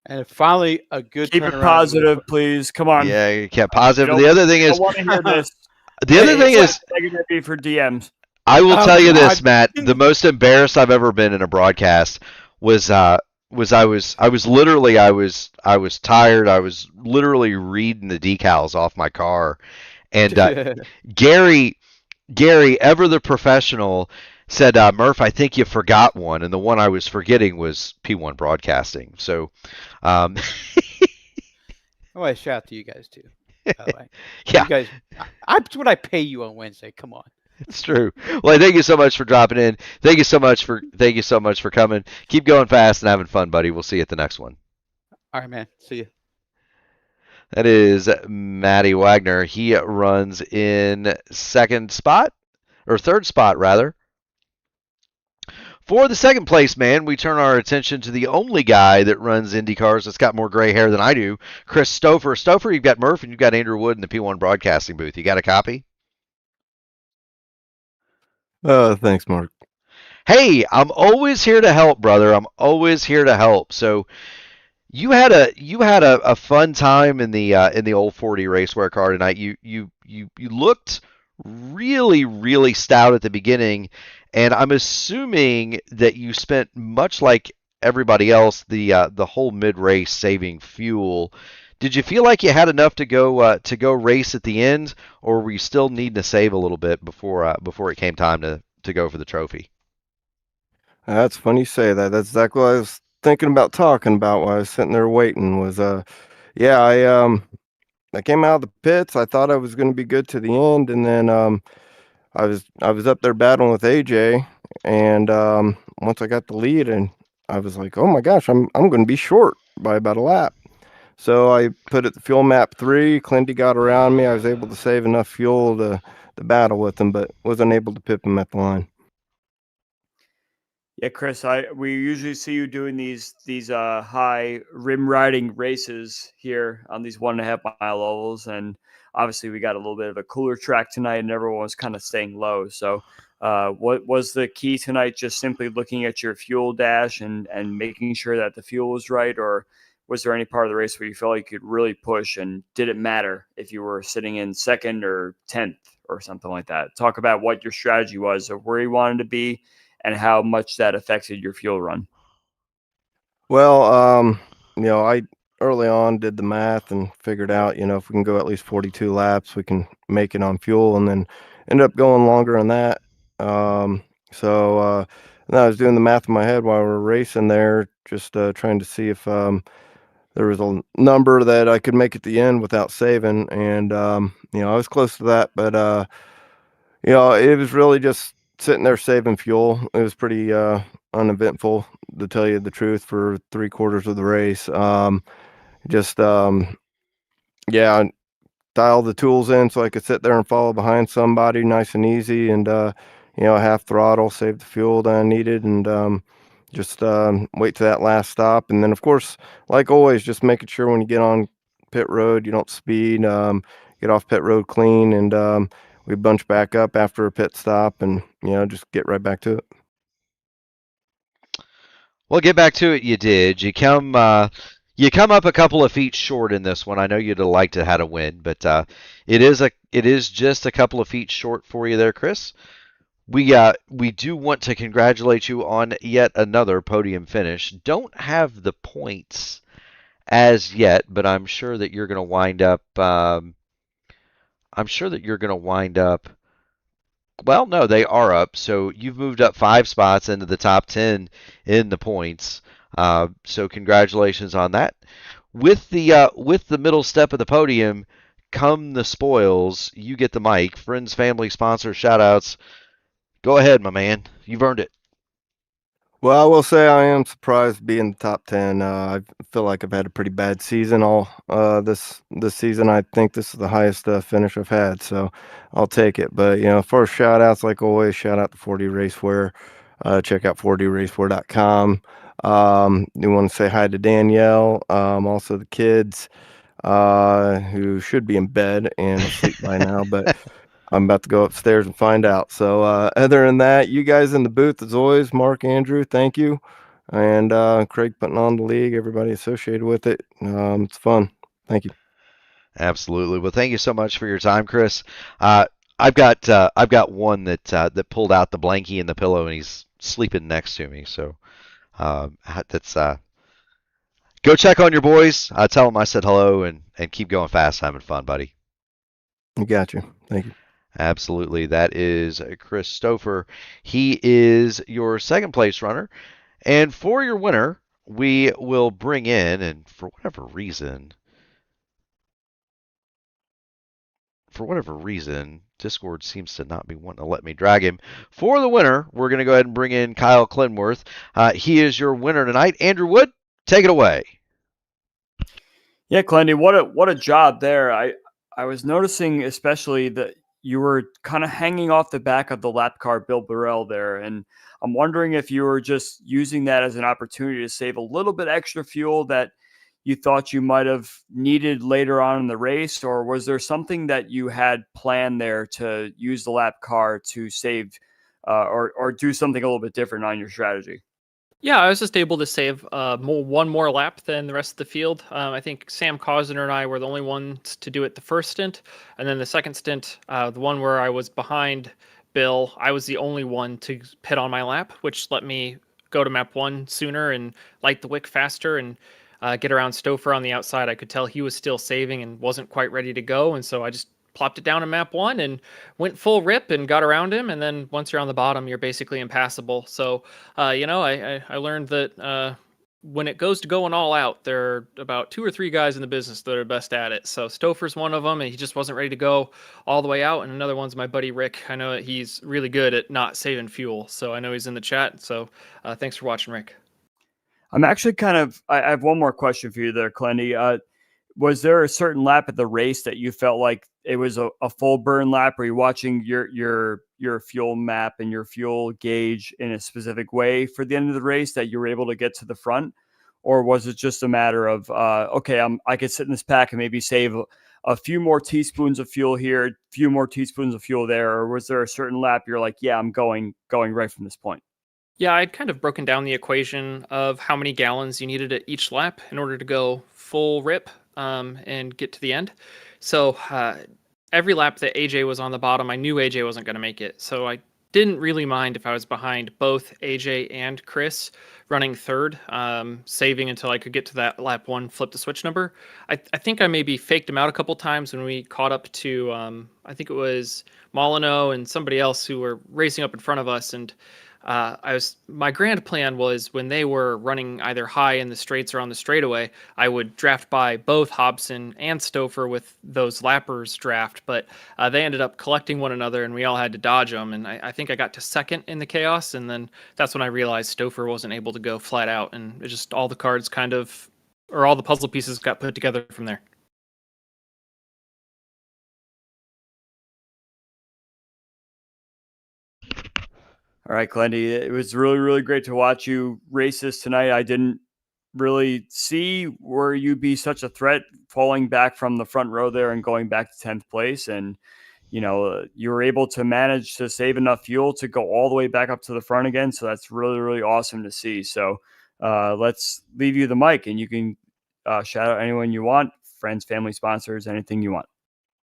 Speaker 5: And finally, a good
Speaker 3: keep it positive, please. Come on.
Speaker 2: Yeah, you kept positive. The other thing is,
Speaker 3: I want to hear this.
Speaker 2: The other thing is,
Speaker 3: negative for DMs.
Speaker 2: I will tell you this, Matt. The most embarrassed I've ever been in a broadcast was I was tired. I was literally reading the decals off my car, and Gary, ever the professional, said, Murph, I think you forgot one, and the one I was forgetting was P1 Broadcasting. So,
Speaker 5: well, shout out to you guys too. By the way.
Speaker 2: Yeah,
Speaker 5: you guys, that's what I pay you on Wednesday. Come on.
Speaker 2: It's true. Well, thank you so much for dropping in. Thank you so much for coming. Keep going fast and having fun, buddy. We'll see you at the next one.
Speaker 5: All right, man. See you.
Speaker 2: That is Matty Wagner. He runs in third spot rather. For the second place man, we turn our attention to the only guy that runs IndyCars that's got more gray hair than I do, Chris Stouffer. Stouffer, you've got Murph and you've got Andrew Wood in the P1 Broadcasting booth. You got a copy?
Speaker 6: Thanks, Mark.
Speaker 2: Hey, I'm always here to help, brother. I'm always here to help. So you had a fun time in the old 40 racewear car tonight. You looked really stout at the beginning, and I'm assuming that you spent, much like everybody else, the whole mid race saving fuel. Did you feel like you had enough to go race at the end, or were you still needing to save a little bit before it came time to go for the trophy.
Speaker 6: That's funny you say that. That's exactly what I was thinking about talking about while I was sitting there waiting. Yeah, I came out of the pits. I thought I was going to be good to the end, and then I was up there battling with AJ, and once I got the lead, and I was like, oh my gosh, I'm going to be short by about a lap. So I put it the fuel map 3. Clinty got around me. I was able to save enough fuel to battle with him, but wasn't able to pip him at the line.
Speaker 3: Yeah, Chris, we usually see you doing these high rim riding races here on these 1.5 mile ovals, and obviously we got a little bit of a cooler track tonight, and everyone was kind of staying low. So, what was the key tonight? Just simply looking at your fuel dash and making sure that the fuel was right, or was there any part of the race where you felt like you could really push, and did it matter if you were sitting in second or 10th or something like that? Talk about what your strategy was of where you wanted to be and how much that affected your fuel run.
Speaker 6: Well, I early on did the math and figured out, if we can go at least 42 laps, we can make it on fuel, and then end up going longer than that. So then I was doing the math in my head while we were racing there, just trying to see if there was a number that I could make at the end without saving, and I was close to that, but it was really just sitting there saving fuel. It was pretty uneventful, to tell you the truth, for 3/4 of the race. Just yeah, dial the tools in so I could sit there and follow behind somebody nice and easy, and half throttle, save the fuel that I needed, and just wait to that last stop. And then, of course, like always, just making sure when you get on pit road, you don't speed. Get off pit road clean, and we bunch back up after a pit stop, and just get right back to it.
Speaker 2: Well, get back to it. You did. You come up a couple of feet short in this one. I know you'd have liked to had a win, but it is just a couple of feet short for you there, Chris. We do want to congratulate you on yet another podium finish. Don't have the points as yet, but I'm sure that you're going to wind up. I'm sure that you're going to wind up. Well, no, they are up. So you've moved up 5 spots into the top 10 in the points. So congratulations on that. With the middle step of the podium, come the spoils. You get the mic. Friends, family, sponsors, shout outs. Go ahead, my man. You've earned it.
Speaker 6: Well, I will say I am surprised to be in the top 10. I feel like I've had a pretty bad season all this season. I think this is the highest finish I've had, so I'll take it. But first shout outs, like always, shout out to 4D Racewear. Check out 4dracewear.com. We want to say hi to Danielle, also the kids who should be in bed and asleep by now, but I'm about to go upstairs and find out. So other than that, you guys in the booth, as always, Mark, Andrew, thank you. And Craig putting on the league, everybody associated with it. It's fun. Thank you.
Speaker 2: Absolutely. Well, thank you so much for your time, Chris. I've got one that pulled out the blankie and the pillow, and he's sleeping next to me. So that's go check on your boys. Tell them I said hello, and keep going fast, having fun, buddy.
Speaker 6: You got you. Thank you.
Speaker 2: Absolutely. That is Chris Stouffer. He is your second place runner. And for your winner, we will bring in, and for whatever reason, Discord seems to not be wanting to let me drag him. For the winner, we're going to go ahead and bring in Kyle Clinworth. He is your winner tonight. Andrew Wood, take it away.
Speaker 3: Yeah, Clendy, what a job there. I was noticing especially that you were kind of hanging off the back of the lap car Bill Burrell there, and I'm wondering if you were just using that as an opportunity to save a little bit extra fuel that you thought you might have needed later on in the race, or was there something that you had planned there to use the lap car to save or do something a little bit different on your strategy?
Speaker 7: Yeah, I was just able to save one more lap than the rest of the field. I think Sam Cosner and I were the only ones to do it the first stint. And then the second stint, the one where I was behind Bill, I was the only one to pit on my lap, which let me go to map 1 sooner and light the wick faster and get around Stouffer on the outside. I could tell he was still saving and wasn't quite ready to go. And so I just plopped it down in map 1 and went full rip and got around him. And then once you're on the bottom, you're basically impassable. So, I learned that when it goes to going all out, there are about 2 or 3 guys in the business that are best at it. So Stouffer's one of them, and he just wasn't ready to go all the way out. And another one's my buddy Rick. I know that he's really good at not saving fuel. So I know he's in the chat. So thanks for watching, Rick.
Speaker 3: I'm actually I have one more question for you there, Clendy. Was there a certain lap at the race that you felt like it was a full burn lap? Were you watching your fuel map and your fuel gauge in a specific way for the end of the race that you were able to get to the front? Or was it just a matter of, I could sit in this pack and maybe save a few more teaspoons of fuel here, a few more teaspoons of fuel there? Or was there a certain lap you're like, yeah, I'm going right from this point?
Speaker 7: Yeah, I'd kind of broken down the equation of how many gallons you needed at each lap in order to go full rip and get to the end. So every lap that AJ was on the bottom, I knew AJ wasn't going to make it. So I didn't really mind if I was behind both AJ and Chris running third, saving until I could get to that lap 1 flip the switch number. I think I maybe faked him out a couple times when we caught up to, I think it was Molyneux and somebody else who were racing up in front of us. And my grand plan was when they were running either high in the straights or on the straightaway, I would draft by both Hobson and Stouffer with those lappers draft, but they ended up collecting one another and we all had to dodge them. And I think I got to second in the chaos. And then that's when I realized Stouffer wasn't able to go flat out, and it just all the cards all the puzzle pieces got put together from there.
Speaker 3: All right, Clendy, it was really, really great to watch you race this tonight. I didn't really see where you'd be such a threat falling back from the front row there and going back to 10th place. And, you were able to manage to save enough fuel to go all the way back up to the front again. So that's really, really awesome to see. So let's leave you the mic and you can shout out anyone you want, friends, family, sponsors, anything you want.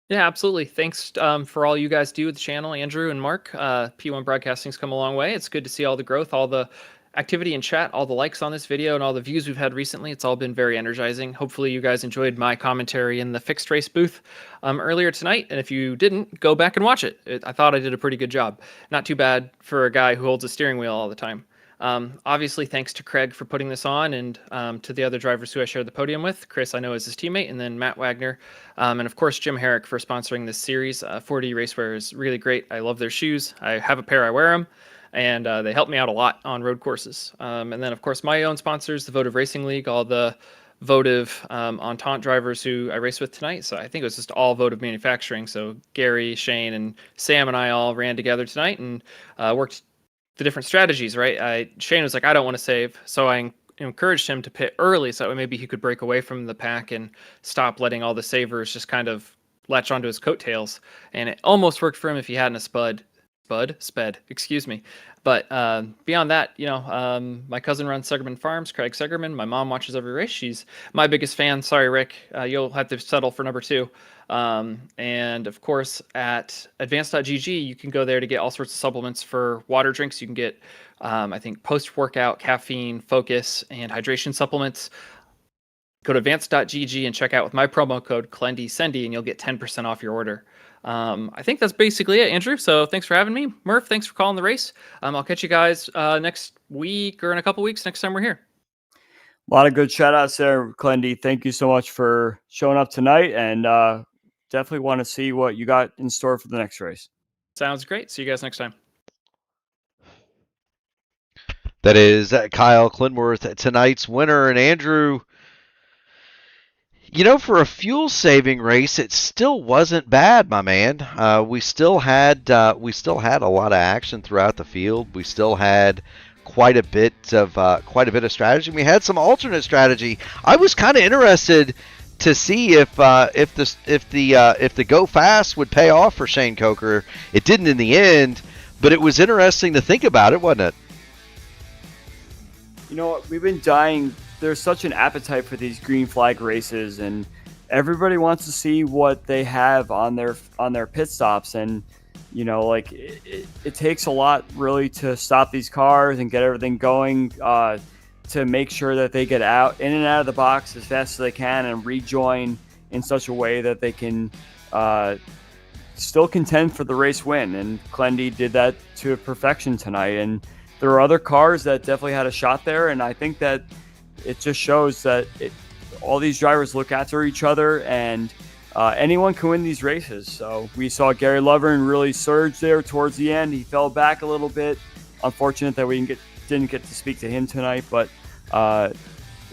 Speaker 7: Yeah, absolutely. Thanks for all you guys do with the channel, Andrew and Mark. P1 Broadcasting's come a long way. It's good to see all the growth, all the activity in chat, all the likes on this video, and all the views we've had recently. It's all been very energizing. Hopefully you guys enjoyed my commentary in the fixed race booth earlier tonight. And if you didn't, go back and watch it. I thought I did a pretty good job. Not too bad for a guy who holds a steering wheel all the time. Obviously, thanks to Craig for putting this on, and to the other drivers who I shared the podium with. Chris, I know, is his teammate, and then Matt Wagner. And of course, Jim Herrick for sponsoring this series. 4D Racewear is really great. I love their shoes. I have a pair, I wear them, and they help me out a lot on road courses. And then, of course, my own sponsors, the Votive Racing League, all the Votive Entente drivers who I raced with tonight. So I think it was just all Votive Manufacturing. So Gary, Shane, and Sam and I all ran together tonight and worked the different strategies, right? Shane was like, I don't want to save. So I encouraged him to pit early so that maybe he could break away from the pack and stop letting all the savers just kind of latch onto his coattails. And it almost worked for him if he hadn't a sped, excuse me. But beyond that, my cousin runs Segerman Farms, Craig Segerman. My mom watches every race. She's my biggest fan. Sorry, Rick. You'll have to settle for number 2. And of course, at advanced.gg, you can go there to get all sorts of supplements for water drinks. You can get, I think, post-workout caffeine, focus, and hydration supplements. Go to advanced.gg and check out with my promo code CLENDYSENDY, and you'll get 10% off your order. I think that's basically it, Andrew. So thanks for having me. Murph, thanks for calling the race. I'll catch you guys next week or in a couple weeks next time we're here.
Speaker 3: A lot of good shout outs there, Clendy. Thank you so much for showing up tonight, and definitely want to see what you got in store for the next race.
Speaker 7: Sounds great. See you guys next time.
Speaker 2: That is Kyle Clinworth, tonight's winner. And Andrew, for a fuel-saving race, it still wasn't bad, my man. We still had a lot of action throughout the field. We still had quite a bit of strategy. We had some alternate strategy. I was kind of interested to see if the go fast would pay off for Shane Coker. It didn't in the end, but it was interesting to think about it, wasn't it?
Speaker 3: We've been dying. There's such an appetite for these green flag races, and everybody wants to see what they have on their pit stops. And it takes a lot really to stop these cars and get everything going, to make sure that they get out in and out of the box as fast as they can and rejoin in such a way that they can still contend for the race win. And Clendy did that to perfection tonight. And there were other cars that definitely had a shot there. And I think that it just shows that all these drivers look after each other, and anyone can win these races. So we saw Gary Lovern really surge there towards the end. He fell back a little bit. Unfortunate that we didn't get to speak to him tonight, but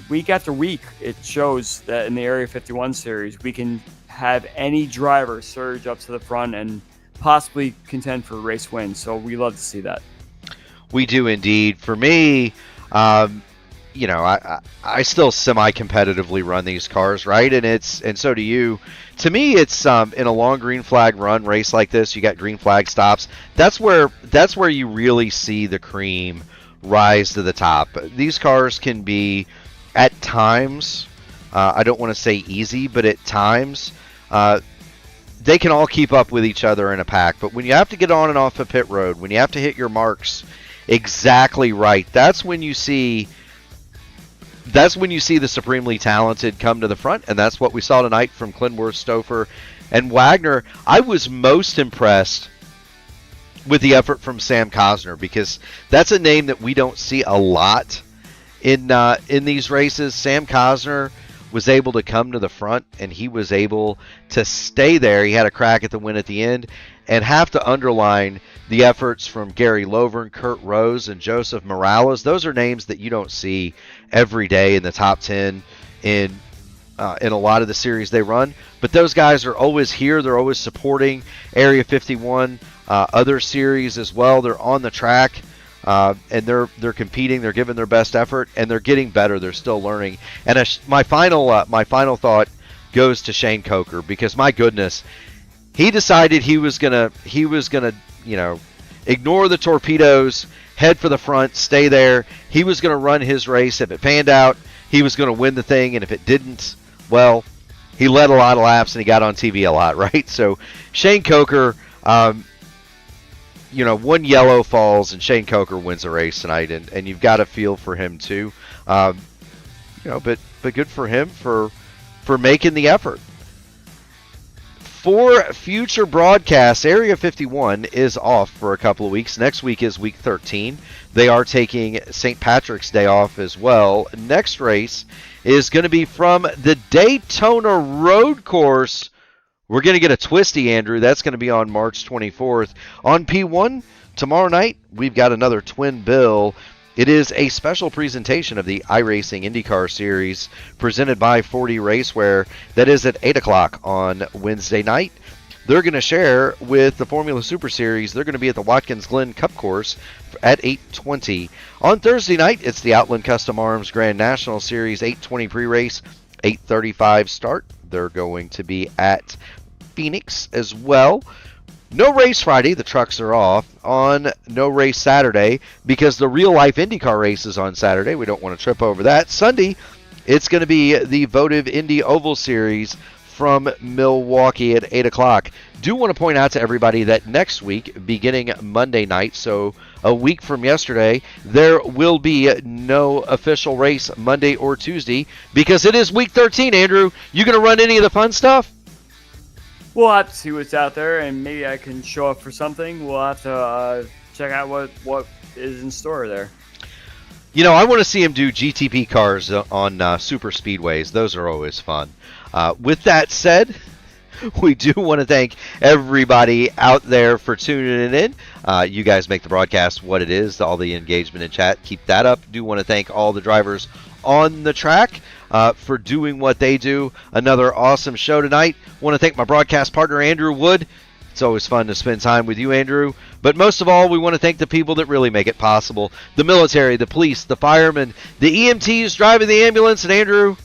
Speaker 3: week after week, it shows that in the Area 51 series, we can have any driver surge up to the front and possibly contend for a race win. So we love to see that.
Speaker 2: We do indeed. For me, you know, I still semi-competitively run these cars, right? And so do you. To me, it's in a long green flag run race like this, you got green flag stops. That's where you really see the cream rise to the top. These cars can be, at times, I don't want to say easy, but at times, they can all keep up with each other in a pack. But when you have to get on and off a pit road, when you have to hit your marks exactly right, that's when you see the supremely talented come to the front, and that's what we saw tonight from Clinworth, Stouffer, and Wagner. I was most impressed with the effort from Sam Cosner, because that's a name that we don't see a lot in these races. Sam Cosner was able to come to the front, and he was able to stay there. He had a crack at the win at the end, and have to underline the efforts from Gary Lovern, Kurt Rose, and Joseph Morales. Those are names that you don't see every day in the top 10 in a lot of the series they run. But those guys are always here. They're always supporting Area 51, other series as well. They're on the track, and they're competing. They're giving their best effort, and they're getting better. They're still learning. And my final thought goes to Shane Coker, because my goodness, he decided he was gonna ignore the torpedoes, head for the front, stay there. He was gonna run his race. If it panned out, he was gonna win the thing, and if it didn't, well, he led a lot of laps and he got on TV a lot, right? So Shane Coker, one yellow falls and Shane Coker wins a race tonight, and you've got to feel for him too. But good for him for making the effort. For future broadcasts, Area 51 is off for a couple of weeks. Next week is week 13. They are taking St. Patrick's Day off as well. Next race is going to be from the Daytona Road Course. We're going to get a twisty, Andrew. That's going to be on March 24th. On P1, tomorrow night, we've got another twin bill. It is a special presentation of the iRacing IndyCar Series presented by 4D Racewear. That is at 8 o'clock on Wednesday night. They're going to share with the Formula Super Series. They're going to be at the Watkins Glen Cup course at 8:20. On Thursday night, it's the Outland Custom Arms Grand National Series 8:20 pre-race, 8:35 start. They're going to be at Phoenix as well. No race Friday, the trucks are off. On no race Saturday, because the real-life IndyCar race is on Saturday. We don't want to trip over that. Sunday, it's going to be the Votive Indy Oval Series from Milwaukee at 8 o'clock. Do want to point out to everybody that next week, beginning Monday night, so a week from yesterday, there will be no official race Monday or Tuesday, because it is week 13, Andrew. You going to run any of the fun stuff?
Speaker 3: We'll have to see what's out there, and maybe I can show up for something. We'll have to check out what is in store there.
Speaker 2: I want to see him do GTP cars on super speedways. Those are always fun. With that said, we do want to thank everybody out there for tuning in. You guys make the broadcast what it is, all the engagement in chat. Keep that up. Do want to thank all the drivers on the track for doing what they do. Another awesome show tonight. Want to thank my broadcast partner, Andrew Wood. It's always fun to spend time with you, Andrew. But most of all, we want to thank the people that really make it possible. The military, the police, the firemen, the EMTs driving the ambulance. And Andrew,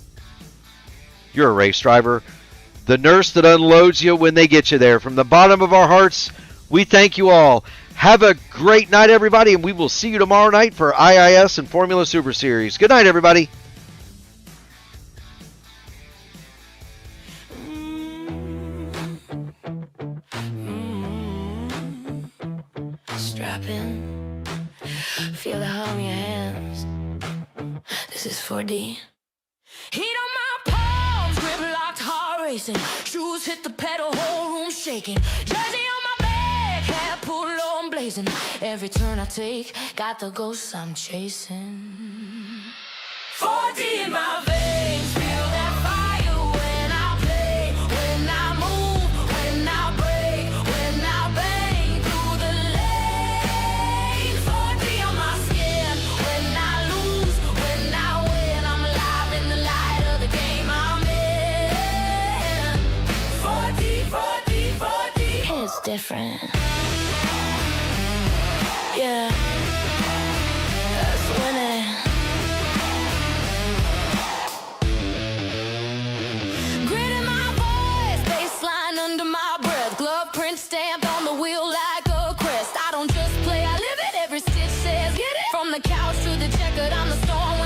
Speaker 2: you're a race driver. The nurse that unloads you when they get you there. From the bottom of our hearts, we thank you all. Have a great night, everybody, and we will see you tomorrow night for IIS and Formula Super Series. Good night, everybody.
Speaker 1: Strap in, feel the hum in your hands. This is 4D. Heat on my palms, grip locked, heart racing. racing. Shoes hit the pedal, whole room shaking. Jersey on my back, hat pulled on blazing. Every turn I take, got the ghosts I'm chasing. 4D in my veins, feel that fire when I play, when I move, when I break, when I bang through the lane. 4D on my skin, when I lose, when I win, I'm alive in the light of the game I'm in. 4D, 4D, 4D, it's different. Yeah, that's winning. Grit in my voice, baseline under my breath. Glove print stamped on the wheel like a crest. I don't just play, I live it. Every stitch says get it. From the couch to the checkered, I'm the storm.